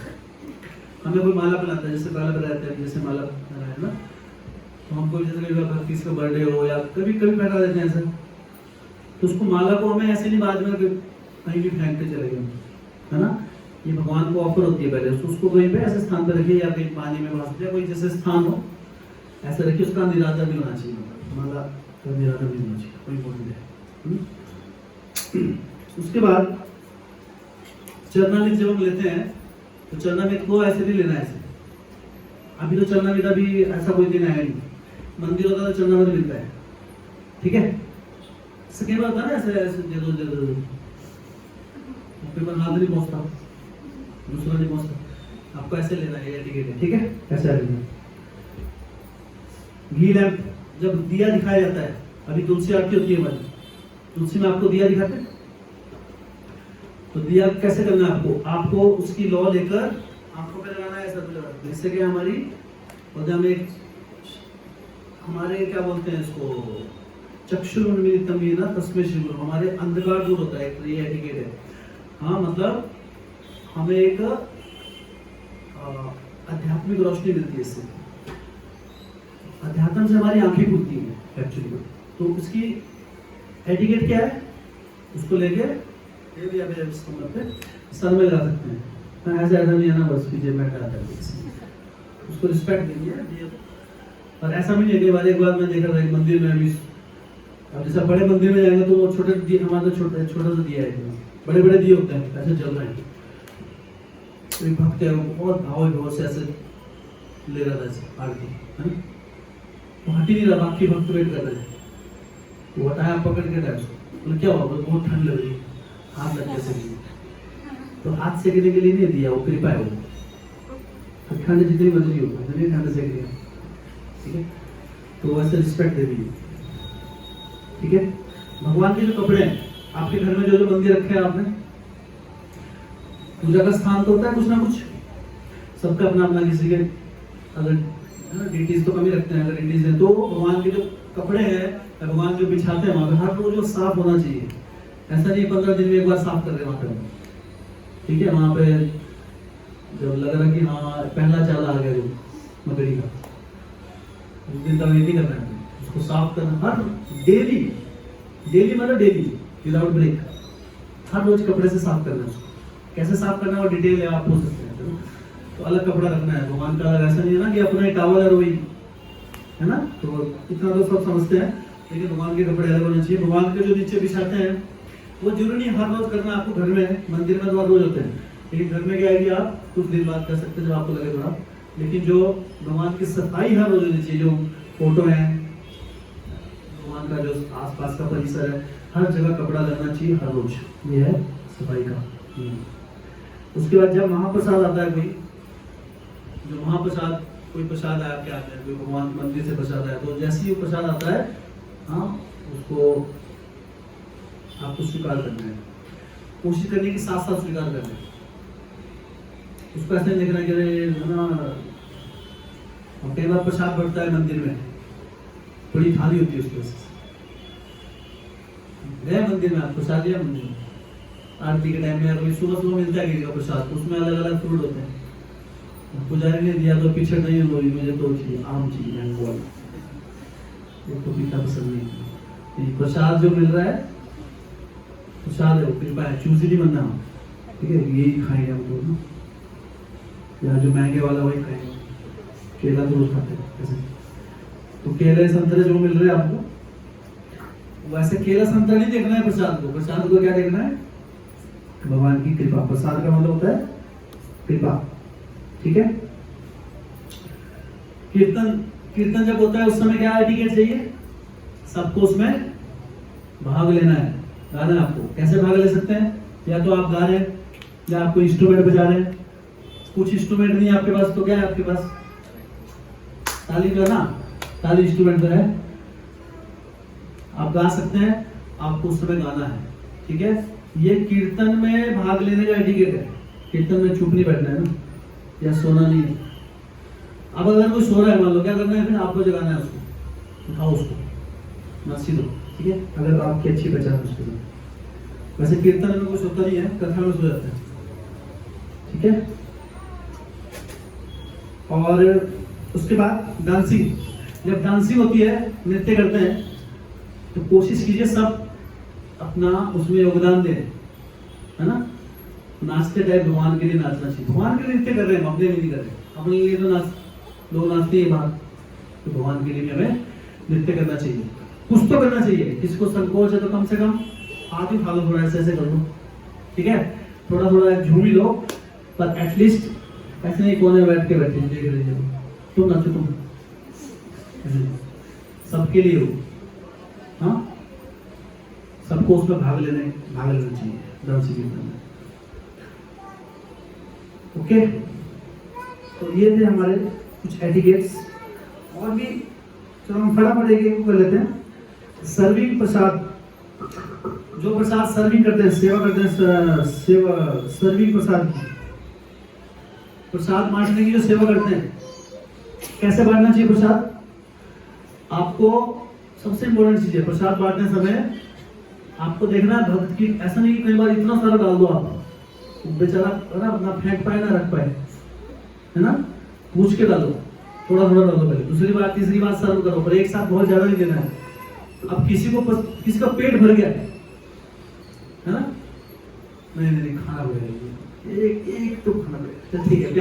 [SPEAKER 1] हमें कोई माला बनाता है, जैसे पहला बनाता है, जैसे माला बना है ना, तो हम कोई जैसे किसी का बर्थडे हो या कभी कभी पहना देते हैं ऐसा, तो उसको माला को हमें ऐसे नहीं बाद में कहीं भी फेंक के चले गए, है ना, ये भगवान को ऑफर होती है पहले, तो उसको कहीं पे ऐसे स्थान पर रखिए, या कहीं पानी में भास दिया, कोई जैसे स्थान हो ऐसे रखिए, उसका निरादर भी होना चाहिए, माला का निरादर भी होना चाहिए, कोई बोल है। उसके बाद चरणामृत जब हम लेते हैं, तो चरणामृत को ऐसे नहीं लेना है, ऐसे अभी तो चरणामृत अभी ऐसा कोई दिन आया नहीं, मंदिर होता है तो चरणामृत मिलता है, ठीक है, कई बार होता है ना ऐसे ऐसे दे दो पेपर हाथ नहीं पहुंचता, दूसरा नहीं पहुंचता, आपको ऐसे लेना है, एटिकेट है, ठीक है, ऐसे लेना। घी लैंप जब दिया दिखाया जाता है, अभी तुलसी आरती होती है हमारी, तुलसी में आपको दिया दिखाते हैं, तो दिया कैसे करना है आपको उसकी लौ लेकर आंखों पे लगाना है, ऐसा लगाना, जिससे कि हमारे क्या बोलते हैं इसको, चक्षुरुन्मीलितम येन तस्मै श्री गुरु, हमारे अंधकार दूर होता है, ये एटिकेट है। हाँ, मतलब हमें एक आध्यात्मिक रोशनी मिलती है इससे, अध्यात्म से हमारी आंखें खुलती हैं एक्चुअली, तो उसकी एटिकेट क्या है, उसको लेके ये भी अभी सर में लगा सकते हैं, ऐसा नहीं है ना बस पीछे बैठा है, उसको रिस्पेक्ट दीजिए। और ऐसा भी नहीं है, कई बार एक बार मैं देखा था एक मंदिर में, अभी अब जैसे बड़े मंदिर में जाएंगे तो वो छोटे दिए, हमारा छोटा सा दिया है, बड़े बड़े दिए होते हैं ऐसे जल रहे हैं, तो एक भक्त है वो बहुत भाव विभोर से ऐसे ले रहा था ऐसे आरती, है ना, तो हट ही नहीं रहा, बाकी भक्त वेट कर रहे थे, वो हटाया पकड़ के टाइम उसको, बोले क्या हुआ, बहुत ठंड लग रही, हाथ लग कैसे नहीं, तो हाथ सेकने के लिए नहीं दिया, वो कृपा है, वो ठंड जितनी मर्जी हो उतनी ठंड सेक दिया, ठीक है, तो वैसे रिस्पेक्ट दे दीजिए, ठीक है। भगवान के जो कपड़े हैं, आपके घर में जो मंदिर रखे हैं आपने, पूजा का स्थान तो होता है कुछ ना कुछ, सबका अपना अपना, किसी के अगर डीटीज तो कम ही रखते हैं, अगर डीटीज है तो भगवान के जो कपड़े हैं, भगवान जो बिछाते हैं वहां पे, हर रोज साफ होना चाहिए, ऐसा नहीं 15 दिन में एक बार साफ कर रहे वहां पे, ठीक है, वहां पे जब लग रहा कि हाँ पहला चाला आ गया जो मकड़ी का, उस दिन तक नहीं करना है, उसको साफ करना हर डेली मतलब डेली विदाउट ब्रेक, हर रोज कपड़े से साफ करना है उसको, कैसे साफ करना है वो डिटेल है, आप पूछ सकते हैं, तो अलग कपड़ा रखना है, भगवान का ऐसा नहीं है ना कि अपना ही टावल है वही, है ना, तो इतना तो सब समझते हैं, लेकिन भगवान के कपड़े अलग होने चाहिए। भगवान के जो नीचे बिछाते हैं वो जरूरी नहीं हर रोज करना आपको, घर में मंदिर में तो हर रोज होते हैं, लेकिन घर में क्या है कि आप कुछ दिन बाद कर सकते हैं जब आपको लगे थोड़ा, लेकिन जो भगवान की सफाई हर रोज होनी चाहिए, जो फोटो है भगवान का, जो आसपास का परिसर है, हर जगह कपड़ा लगना चाहिए हर रोज, ये है सफाई का। उसके बाद जब महाप्रसाद आता है, कोई जो महाप्रसाद, कोई प्रसाद आया आपके हाथ में, कोई भगवान मंदिर से प्रसाद आया, तो जैसे ही वो प्रसाद आता है, हाँ उसको आपको स्वीकार करना है, कोशिश करने के साथ साथ स्वीकार करना है, उसको ऐसे देखना कि ना, कई बार प्रसाद बढ़ता है मंदिर में, बड़ी थाली होती है उसकी वजह से, गए मंदिर में आप प्रसाद दिया, मंदिर में आरती के टाइम में कभी सुबह मिलता है किसी का प्रसाद, उसमें अलग अलग फ्रूट होते हैं, पुजारी ने दिया तो पीछे नहीं बोली, मुझे तो चाहिए आम चाहिए, मैंगो वाला, तो पीछा पसंद नहीं, प्रसाद जो मिल रहा है प्रसाद है, वो कृपा है, चूजी नहीं बनना, ठीक है, यही खाएंगे हम दोनों, या जो महंगे वाला वही खाएंगे, केला तो रोज खाते हैं ऐसे, तो केले संतरे जो मिल रहे हैं आपको, वैसे केला संतरा नहीं देखना है प्रसाद को क्या देखना है, भगवान की कृपा, प्रसाद का मतलब होता है कृपा, ठीक है। कीर्तन जब होता है उस समय क्या एटिकेट चाहिए, सबको उसमें भाग लेना है, गाना है आपको। कैसे भाग ले सकते हैं? या तो आप गा रहे हैं या आपको इंस्ट्रूमेंट बजा रहे हैं। कुछ इंस्ट्रूमेंट नहीं है आपके पास तो क्या है आपके पास? ताली जो है ना, ताली इंस्ट्रूमेंट तो है, आप गा सकते हैं, आपको उस समय गाना है, ठीक है। ये कीर्तन में भाग लेने का एटिकेट है। कीर्तन में चुप नहीं बैठना है ना, या सोना नहीं है। अब अगर कोई सो रहा है, मान लो, क्या करना है फिर? आपको जगाना है उसको, उठाओ उसको, नाची दो, ठीक है, अगर आपकी अच्छी पहचान उसके साथ। वैसे कीर्तन में कुछ होता नहीं है, कथा में सो जाता है, ठीक है। और उसके बाद डांसिंग। जब डांसिंग होती है, नृत्य करते हैं, तो कोशिश कीजिए सब अपना उसमें योगदान दें, है ना। नाचते टाइप भगवान के लिए नाचना चाहिए। भगवान के लिए नृत्य कर रहे हैं, अपने लिए नहीं कर रहे। अपने लिए तो लोग नाचते हैं बात, तो भगवान के लिए भी हमें नृत्य करना चाहिए। कुछ तो करना चाहिए। किसी को संकोच है तो कम से कम हाथ ही उठा लो, थोड़ा ऐसे ऐसे कर लो, ठीक है। थोड़ा थोड़ा झूम ही लो, पर एटलीस्ट ऐसे नहीं कोने बैठ के बैठे देख रहे हो, तुम नाचो, तुम सबके लिए हो, हाँ, सबको उसमें भाग लेना चाहिए डांस कीर्तन में। ओके, तो ये थे हमारे कुछ एटिकेट्स। और भी चलो हम फटाफट एक कर लेते हैं। सर्विंग प्रसाद, जो प्रसाद सर्विंग करते हैं, सेवा करते हैं, सर्विंग प्रसाद बांटने की जो सेवा करते हैं, कैसे बांटना चाहिए प्रसाद? आपको सबसे इम्पोर्टेंट चीज है, प्रसाद बांटने समय आपको देखना है भक्त की, ऐसा नहीं कि कई बार इतना सारा डाल दो आप, बेचारा ना अपना फेंक पाए ना रख पाए, है ना। पूछ के डालो, थोड़ा थोड़ा डालो पहले, दूसरी बार तीसरी बार सर्व करो, पर एक साथ बहुत ज्यादा नहीं देना है। अब किसी का पेट भर गया है ना, नहीं खाना पड़ेगा, एक तो खाना पड़ेगा, ठीक है,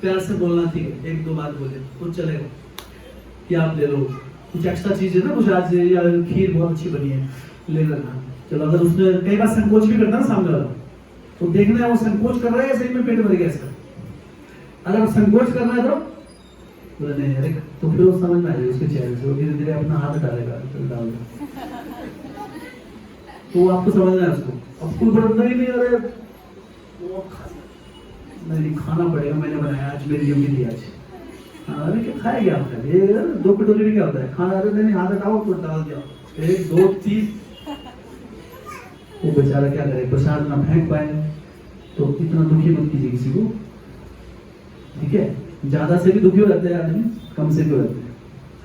[SPEAKER 1] प्यार से बोलना, ठीक है, एक दो बात बोले तो चलेगा कि आप ले लो, कुछ एक्स्ट्रा चीज है ना, कुछ आज या खीर बहुत अच्छी बनी है, ले लेना। चलो, अगर उसने कई बार संकोच भी करता है ना सामने वाला, तो देखना है वो संकोच कर रहा है या सही में पेट भर गया इसका। अगर संकोच करना है तो बोले नहीं, अरे तो फिर वो समझ में आ जाएगा उसके चेहरे से, वो धीरे धीरे अपना हाथ डालेगा, तो डाल दो, तो आपको समझना है उसको। अब कोई बड़ा नहीं, अरे वो नहीं खाना पड़ेगा, मैंने बनाया आज, मेरी ड्यूटी थी आज। अरे क्या खाएगा आपने? ये 2 कटोरी में क्या होता है खाना? अरे नहीं, हाथ हटाओ तो डाल दिया, 1 2 3। वो बेचारा क्या करे, प्रसाद ना फेंक पाए, तो इतना दुखी मत कीजिए किसी को, ठीक है। ज्यादा से भी दुखी हो जाते हैं आदमी, कम से भी हो जाते हैं,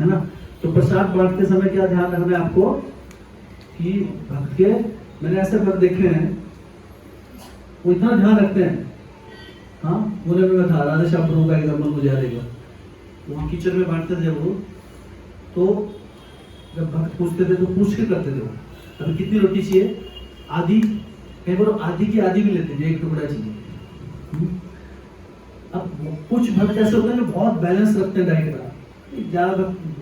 [SPEAKER 1] है ना। तो प्रसाद बांटते समय क्या ध्यान रखना है आपको कि भक्त के, मैंने ऐसे भक्त देखे हैं वो इतना ध्यान रखते हैं, हाँ, बोले में था राधे श्याम प्रभु का एग्जाम्पल मुझे याद है, वहाँ किचन में बांटते थे वो, तो जब भक्त पूछते थे तो पूछ के करते थे वो, अभी कितनी रोटी चाहिए? आधी, कई बार आधी की आधी भी लेते थे, 1 टुकड़ा चाहिए। अब कुछ भक्त ऐसे होते हैं जो बहुत बैलेंस रखते हैं डाइट का,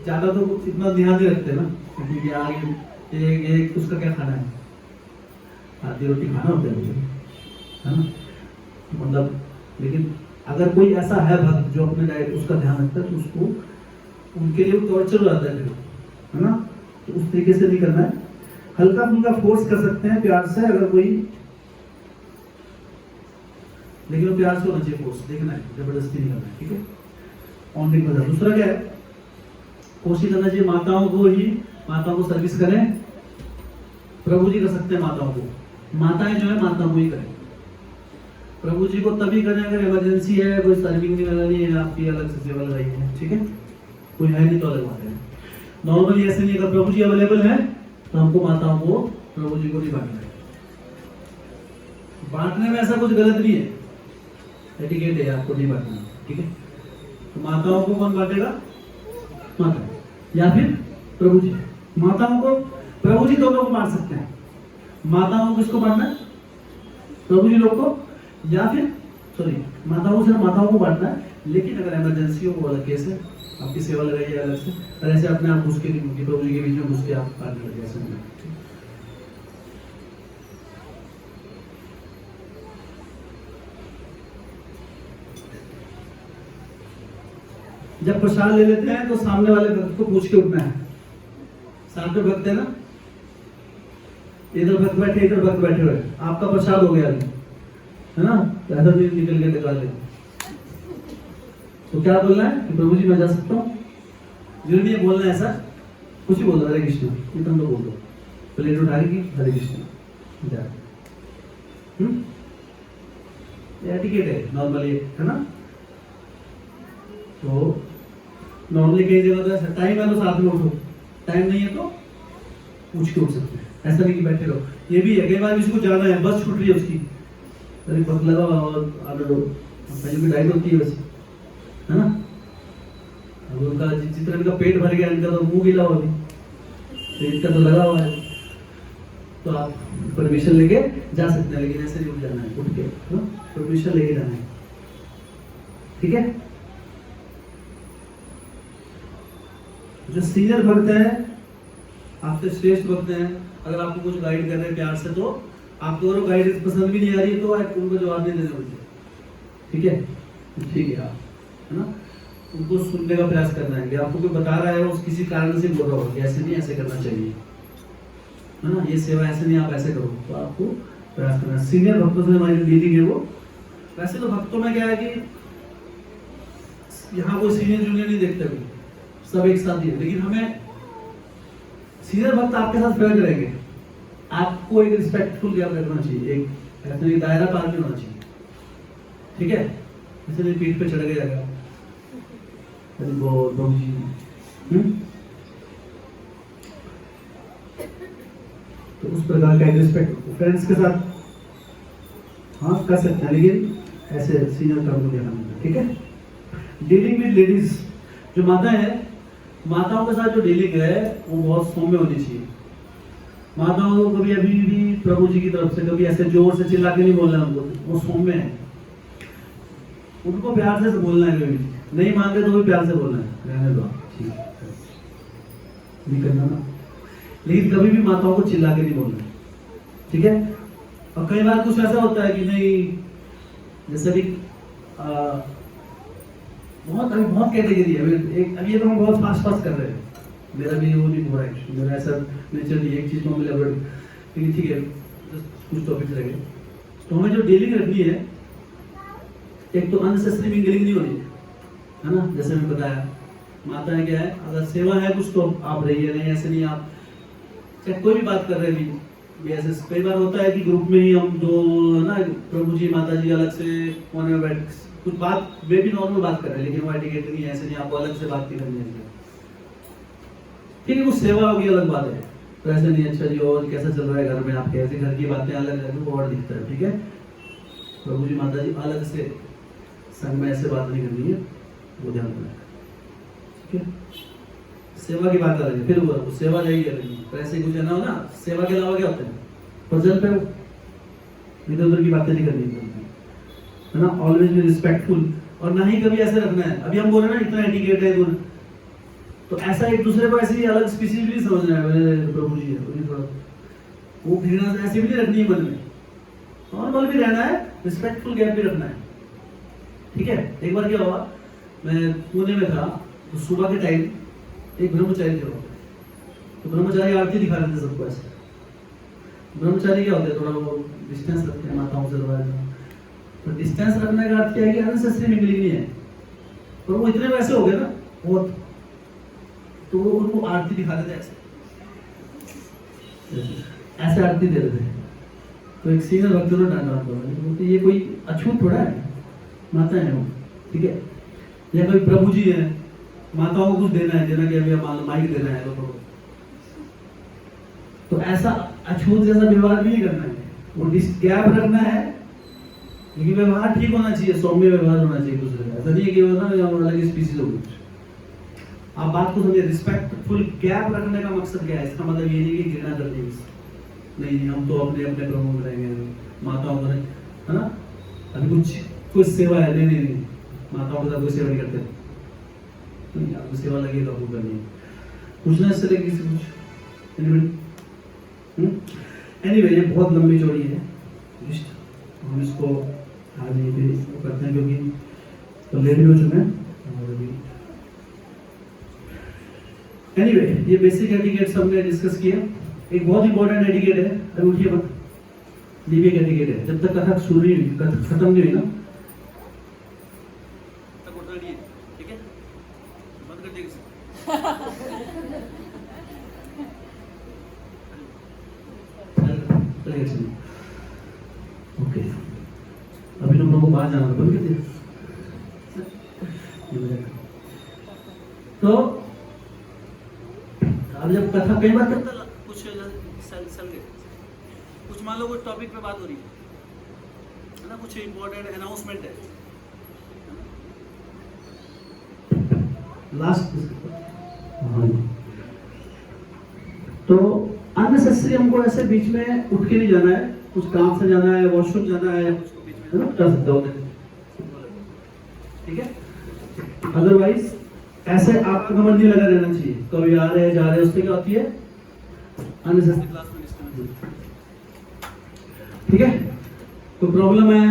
[SPEAKER 1] ज्यादा तो इतना ध्यान नहीं रखते ना, क्योंकि आगे एक उसका क्या खाना है, आधी रोटी खाना होता है मुझे, है ना, मतलब। लेकिन अगर कोई ऐसा है भक्त जो अपने डाइट उसका ध्यान रखता है, तो उसको उनके लिए टॉर्चर हो जाता है, है ना। तो उस तरीके से नहीं करना है, हल्का फुल्का फोर्स कर सकते हैं प्यार से अगर कोई, लेकिन वो प्यार से होना चाहिए, फोर्स देखना है, जबरदस्ती नहीं करना है, ठीक है। ऑनली मदद। दूसरा क्या है, कोशिश करना चाहिए माताओं को सर्विस करें। प्रभु जी कर सकते हैं माताओं को, माताएं जो है माताओं को ही करें। प्रभु जी को तभी करें अगर इमरजेंसी है, कोई सर्विंग नहीं लगानी है, आपकी अलग से सेवा लगाई है, ठीक है, कोई है नहीं तो अलग बात है। नॉर्मली ऐसे नहीं, अगर प्रभु जी अवेलेबल है तो हमको माताओं को, प्रभु जी को नहीं बांटना है। बांटने में ऐसा कुछ गलत नहीं है, एटिकेट है, आपको नहीं बांटना, ठीक है। तो माताओं को कौन बांटेगा? माता या फिर प्रभु जी। माताओं को प्रभु जी दोनों को बांट सकते हैं। माताओं को किसको बांटना है? प्रभु जी लोग को, या फिर सॉरी माताओं से माताओं को बांटना है। लेकिन अगर इमरजेंसी हो, वो अलग केस है, आपकी सेवा लगाइए अलग से, और ऐसे अपने आप घुस के प्रभु जी के बीच में घुस के आप बांटने लगे, ऐसे नहीं। जब प्रसाद ले लेते हैं तो सामने वाले भक्त को पूछ के उठना है, साथ में भक्त है ना, इधर भक्त बैठे इधर भक्त बैठे हुए, आपका प्रसाद हो गया अभी, है ना, तो ऐसा भी निकल के निकाल ले। तो क्या बोलना है कि प्रभु जी मैं जा सकता हूँ, जरूरी नहीं है बोलना है ऐसा, कुछ ही बोलो हरे कृष्ण, इतना तो बोल दो, प्लेट उठाएगी हरे कृष्ण जा। एटिकेट है नॉर्मली, है ना। तो नॉर्मली कई जगह तो ऐसा टाइम है तो साथ में उठो, टाइम नहीं है तो पूछ के उठ सकते हैं, ऐसा नहीं कि बैठे रहो। ये भी है कई बार किसी को जाना है, बस छूट रही है उसकी, अरे बस लगा और आने दो, पहले भी डाइट होती है वैसे, है ना। अब उनका जितना इनका पेट भर गया, इनका तो मुंह गिला हुआ अभी, तो इनका तो लगा हुआ है, तो आप परमिशन लेके जा सकते हैं, लेकिन ऐसे नहीं उठ जाना है, उठ के परमिशन लेके जाना है, ठीक है। जो सीनियर भक्त है, आपसे श्रेष्ठ भक्त हैं, अगर आपको कुछ गाइड कर रहे हैं प्यार से, तो आपको अगर गाइडेंस पसंद भी नहीं आ रही है तो आप उनको जवाब नहीं देना चाहिए, ठीक है, ठीक है आप, है ना, उनको सुनने का प्रयास करना है कि आपको कोई बता रहा है उस किसी कारण से बोल रहा होगा कि ऐसे नहीं, ऐसे करना चाहिए, है ना, ये सेवा ऐसे नहीं, आप ऐसे करो, तो आपको प्रयास करना है। सीनियर भक्तों से हमारी डीलिंग है वो, वैसे तो भक्तों में क्या है कि यहाँ कोई सीनियर जूनियर नहीं देखते हुए, सब एक साथ ही है, लेकिन हमें सीनियर भक्त आपके साथ फेयर करेंगे, आपको एक रिस्पेक्टफुल गैप रखना चाहिए, एक ऐसा नहीं दायरा पार नहीं होना चाहिए, ठीक है, जैसे नहीं पीठ पे चढ़ गया जाएगा बहुत जी, तो उस प्रकार का रिस्पेक्ट फ्रेंड्स के साथ हाँ कर सकते हैं, लेकिन ऐसे सीनियर का उनको ध्यान रखना, ठीक है। डीलिंग विद लेडीज, जो माता है, माताओं के साथ जो डीलिंग है वो बहुत सौम्य होनी चाहिए। माताओं को कभी अभी भी प्रभु जी की तरफ से कभी ऐसे जोर से चिल्ला के नहीं बोलना है उनको, वो सौम्य है, उनको प्यार से बोलना है, कभी नहीं मानते तो भी प्यार से बोलना है, रहने दो ठीक है, नहीं करना ना, लेकिन कभी भी माताओं को चिल्ला के नहीं बोलना, ठीक है। और कई बार कुछ ऐसा होता है कि नहीं, जैसे भी बहुत कैटेगरी है, एक अभी तो हम बहुत फास्ट कर रहे हैं, मेरा भी वो नहीं हो रहा है, मेरा ऐसा नेचर नहीं, एक चीज को हम लेबर, लेकिन ठीक है कुछ टॉपिक्स रह गए। तो हमें जो डीलिंग रखनी है, एक तो अननेसेसरी मिंगलिंग नहीं होनी है ना, जैसे मैं बताया माता है क्या है, अगर सेवा है कुछ तो आप रहिए, नहीं ऐसे नहीं आप चाहे कोई भी बात कर रहे भी ऐसे कई बार होता है कि ग्रुप में ही हम जो है ना, प्रभु जी माता जी अलग से कोने में बैठ कुछ बात वे भी नॉर्मल बात कर रहे हैं, लेकिन वो एटिकेट नहीं है, ऐसे नहीं आपको अलग से बात नहीं करनी है, ठीक है, कुछ सेवा होगी अलग बात है, तो ऐसे नहीं अच्छा जी और कैसा चल रहा है घर में, आप कैसे घर की बातें अलग अलग वो और दिखता है, ठीक है। प्रभु जी माता जी अलग से संग में ऐसे बात नहीं करनी है, वो ध्यान रखना, ठीक है। सेवा की बात अलग है, फिर वो सेवा जाएगी अलग, पैसे कुछ ना हो ना, सेवा के अलावा क्या होता है, पजल पे इधर उधर की बातें नहीं करनी है ना, ऑलवेज बी रिस्पेक्टफुल, और ना ही कभी ऐसे रखना है, अभी हम बोल रहे हैं ना इतना एटिकेट है गुण, तो ऐसा एक दूसरे को ऐसे ही अलग स्पीशीज भी नहीं समझना है, मेरे प्रभु जी है थोड़ा वो घृणा ऐसे भी नहीं रखनी है मन में, नॉर्मल भी रहना है, रिस्पेक्टफुल गैप भी रखना है, ठीक है। एक बार क्या हुआ, मैं पुणे में था, तो सुबह के टाइम एक ब्रह्मचारी थे, तो ब्रह्मचारी आरती दिखा रहे थे सबको ऐसे, ब्रह्मचारी क्या होते हैं थोड़ा वो डिस्टेंस रखते हैं माताओं से थोड़ा, तो डिस्टेंस रखने का अर्थ क्या है कि अननेसेसरी मिंगलिंग नहीं है, पर वो इतने वैसे हो गए ना बहुत, तो वो उनको आरती दिखा रहे थे ऐसे आरती दे रहे थे, तो एक सीनियर भक्त ने डांटा उनको, ये कोई अछूत थोड़ा है, माता है वो, ठीक है, या कोई प्रभु जी है, माताओं को कुछ देना है, देना कि अभी माइक देना है लोगों को, तो ऐसा अछूत जैसा व्यवहार नहीं करना है, वो गैप रखना है, लेकिन व्यवहार ठीक होना चाहिए, सौम्य व्यवहार होना चाहिए दूसरे का, ऐसा नहीं है कि वो ना अलग स्पीसीज हो कुछ, आप बात को समझिए, रिस्पेक्टफुल गैप रखने का मकसद क्या है, इसका मतलब ये नहीं कि घृणा करनी नहीं, हम तो अपने अपने प्रभु में रहेंगे, माताओं को है ना, अभी कुछ सेवा है, नहीं माताओं के साथ कोई सेवा नहीं करते, नहीं आपको सेवा लगी तो आपको करनी है, पूछना इससे लेके किसी कुछ एनीवे, ये बहुत लंबी चौड़ी है लिस्ट, हम इसको आज यहीं पे करते हैं क्योंकि तो लेट भी हो चुके हैं, और अभी एनीवे ये बेसिक एटिकेट्स हमने डिस्कस किया। एक बहुत इंपॉर्टेंट एटिकेट है, अरे उठिए मत, लिविंग एटिकेट है। जब तक कथा शुरू नहीं हुई, कथा खत्म नहीं हुई ना तब उठ रही है, ठीक है? बंद कर दीजिए। ओके, अभी लोगों को बाहर जाना बंद कर दिया। तो अब जब कथा कई बार करता कुछ कुछ मान लो कुछ टॉपिक पे बात हो रही है ना, कुछ इंपॉर्टेंट अनाउंसमेंट है लास्ट, तो अननेसेसरी हमको ऐसे बीच में उठ के नहीं जाना है। कुछ काम से जाना है, वॉशरूम जाना है, उसको बीच में कर सकते हो, ठीक है? अदरवाइज ऐसे आपका कमर नहीं लगा रहना चाहिए। कभी आ रहे जा रहे, उससे क्या होती है? अननेसेसरी क्लास में डिस्टर्बेंस, ठीक है? कोई प्रॉब्लम है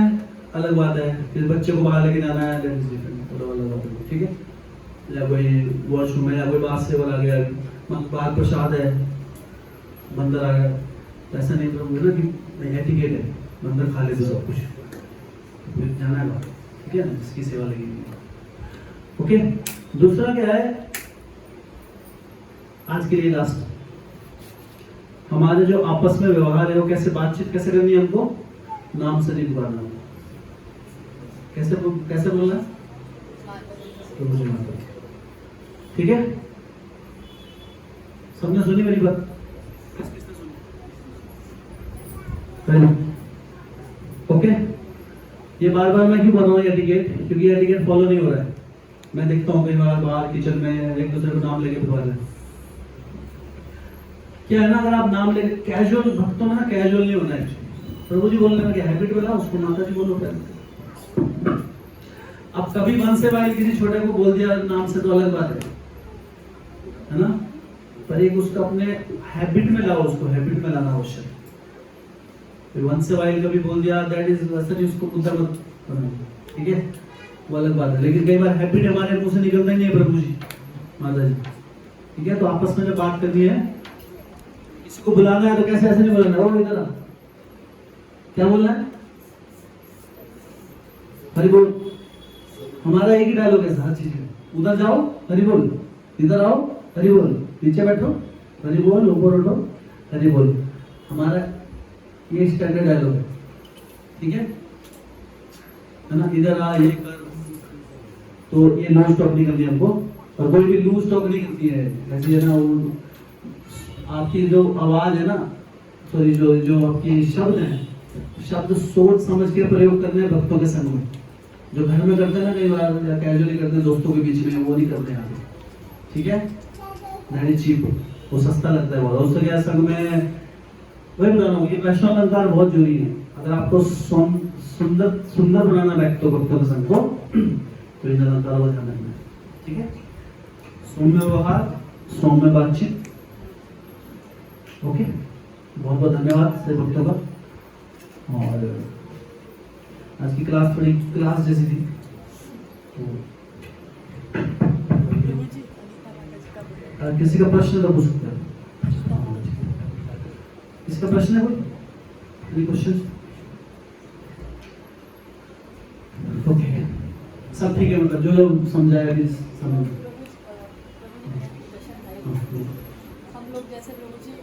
[SPEAKER 1] अलग बात है, फिर बच्चे को बाहर लेके जाना है दैट इज डिफरेंट, अलग बात है, ठीक है? या कोई वॉशरूम है या कोई बात से बोला गया, बाहर प्रसाद है, बंदर आ गया, तो ऐसा नहीं प्रभु ना कि नहीं एटिकेट है, बंदर खा ले तो सब कुछ, फिर जाना है बाहर, ठीक है ना? जिसकी सेवा लगेगी। ओके, दूसरा क्या है आज के लिए लास्ट, हमारे जो आपस में व्यवहार है वो कैसे, बातचीत कैसे करनी है हमको? नाम से नहीं पुकारना, कैसे बोलना है? तो मुझे माता, ठीक है? सबने सुनी मेरी बात? किसने सुनी? ओके, ये बार बार मैं क्यों बोल रहा हूँ एटिकेट? क्योंकि एटिकेट फॉलो नहीं हो रहा है। मैं देखता हूँ कई बार बाहर किचन में एक दूसरे को नाम लेके बुला रहे हैं। क्या है ना, अगर आप नाम लेके कैजुअल, भक्तों में ना कैजुअल नहीं होना है। प्रभु जी बोलने में क्या हैबिट बना, उसको माता जी बोलो क्या। अब कभी मन से भाई किसी छोटे को बोल दिया नाम से तो अलग बात है ना? पर एक उसका अपने हैबिट में लाओ, उसको हैबिट में लाना आवश्यक है। फिर वन से वाइल कभी बोल दिया दैट इज वैसे नहीं, उसको मुद्दा मत बनाओ, ठीक है? वो अलग बात है। लेकिन कई बार हैबिट हमारे मुंह से निकलता ही नहीं है प्रभु जी माता जी, ठीक है? तो आपस में जब बात करनी है, किसी को बुलाना है तो कैसे, ऐसे नहीं बोलना है, इधर क्या बोलना है? हरि बोल। हमारा एक ही डायलॉग है हर चीज में, उधर जाओ हरि बोल, इधर आओ हरि बोल, नीचे बैठो हरि बोल, ऊपर उठो हरि बोल। हमारा ये स्टैंडर्ड डायलॉग है, ठीक है ना? इधर आ, ये कर, तो ये लूज टॉक नहीं करनी हमको, और कोई भी लूज टॉक नहीं करती है। जैसे है ना, वो आपकी जो आवाज है ना, सॉरी जो आपकी शब्द है, शब्द सोच समझ के प्रयोग करने हैं भक्तों के संग में। जो घर में करते हैं ना कई बार, या कैजुअली करते हैं दोस्तों के बीच में, वो नहीं करते हैं, ठीक है? दैट इज चीप, वो सस्ता लगता है बहुत। दोस्तों के संग में वही बता रहा हूँ, ये वैष्णव अलंकार बहुत जरूरी है। अगर आपको सुंदर बनाना भक्तों के संग को, तो इन अलंकारों का ध्यान रखना है, ठीक है? सौम्य व्यवहार, सौम्य बातचीत, ओके? बहुत बहुत धन्यवाद सभी भक्तों का। और आज की क्लास थोड़ी क्लास जैसी थी, तो किसी का प्रश्न तो पूछ सकते हैं। इसका प्रश्न है कोई? Any question? ओके, सब ठीक है, मतलब जो समझाया भी समझ।
[SPEAKER 2] हम लोग जैसे प्रभु जी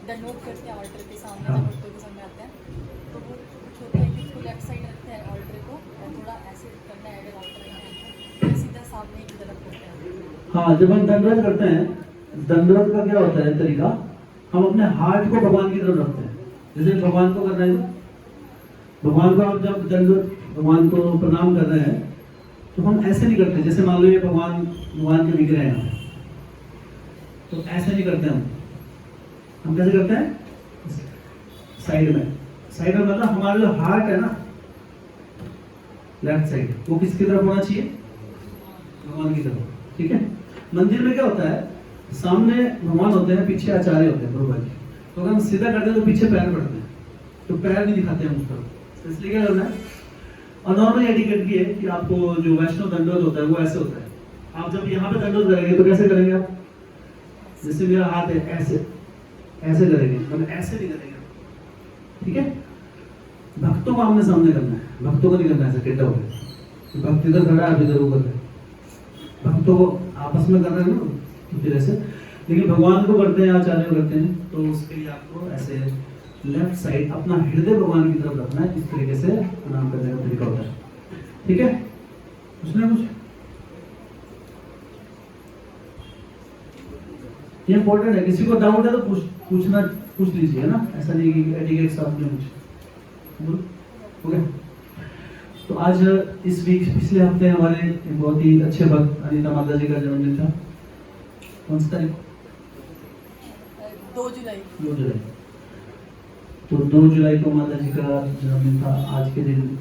[SPEAKER 2] दंडवत करते हैं ऑल्टर के सामने,
[SPEAKER 1] हाँ।
[SPEAKER 2] भक्तों के सामने आते हैं, तो वो छोटे इसको लेफ्ट साइड रखते हैं ऑल्टर को, और थोड़ा ऐसे करना है अगर ऑल्टर है तो सीधा सामने की तरफ करते हैं।
[SPEAKER 1] हाँ, जब हम दंडवत करते हैं, दंडवत का क्या होता है तरीका, हम अपने हार्ट को भगवान की तरफ रखते हैं। जैसे भगवान को कर रहे हैं, भगवान को आप जब दंडवत, भगवान को प्रणाम कर रहे हैं, तो हम ऐसे नहीं करते। जैसे मान लो ये भगवान के विग्रह हैं, तो ऐसे नहीं करते हम कैसे करते हैं? साइड में मतलब हमारा जो हार्ट है ना, लेफ्ट साइड, वो किसकी तरफ होना चाहिए? भगवान की तरफ, ठीक है? मंदिर में क्या होता है, सामने भगवान होते हैं, पीछे आचार्य होते हैं प्रभु जी। तो अगर हम सीधा करते हैं तो पीछे पैर पड़ते हैं, तो पैर नहीं दिखाते हैं उस तरफ। इसलिए क्या करना है, और नॉर्मल एटिकेट भी है कि आपको जो वैष्णव दंडवत होता है वो ऐसे होता है। आप जब यहाँ पे दंडवत करेंगे तो कैसे करेंगे आप? जैसे मेरा हाथ है ऐसे ऐसे करेंगे, मतलब ऐसे नहीं करेंगे, ठीक है। भक्तों को आमने सामने करना है, भक्तों को नहीं करना ऐसे टेढ़ा हो गया। भक्त इधर खड़ा है, आप इधर ऊपर है, भक्तों को आपस में कर रहे हैं ना, तो फिर ऐसे। लेकिन भगवान को करते हैं, आचार्य को करते हैं, तो उसके लिए आपको ऐसे लेफ्ट साइड अपना हृदय भगवान की तरफ रखना है। इस तरीके से प्रणाम करने का तरीका होता है, ठीक है। उसने कुछ ये इंपॉर्टेंट है, किसी को डाउट है तो पूछ लीजिए ना, ऐसा नहीं कि एटिकेट साथ में पूछ। ओके, तो आज इस वीक पिछले हफ्ते हमारे एक बहुत ही अच्छे भक्त अनीता माता जी का जन्मदिन था। कौन सी तारीख?
[SPEAKER 2] 2 जुलाई।
[SPEAKER 1] 2 जुलाई। तो 2 जुलाई को माता जी का जन्मदिन था। आज के दिन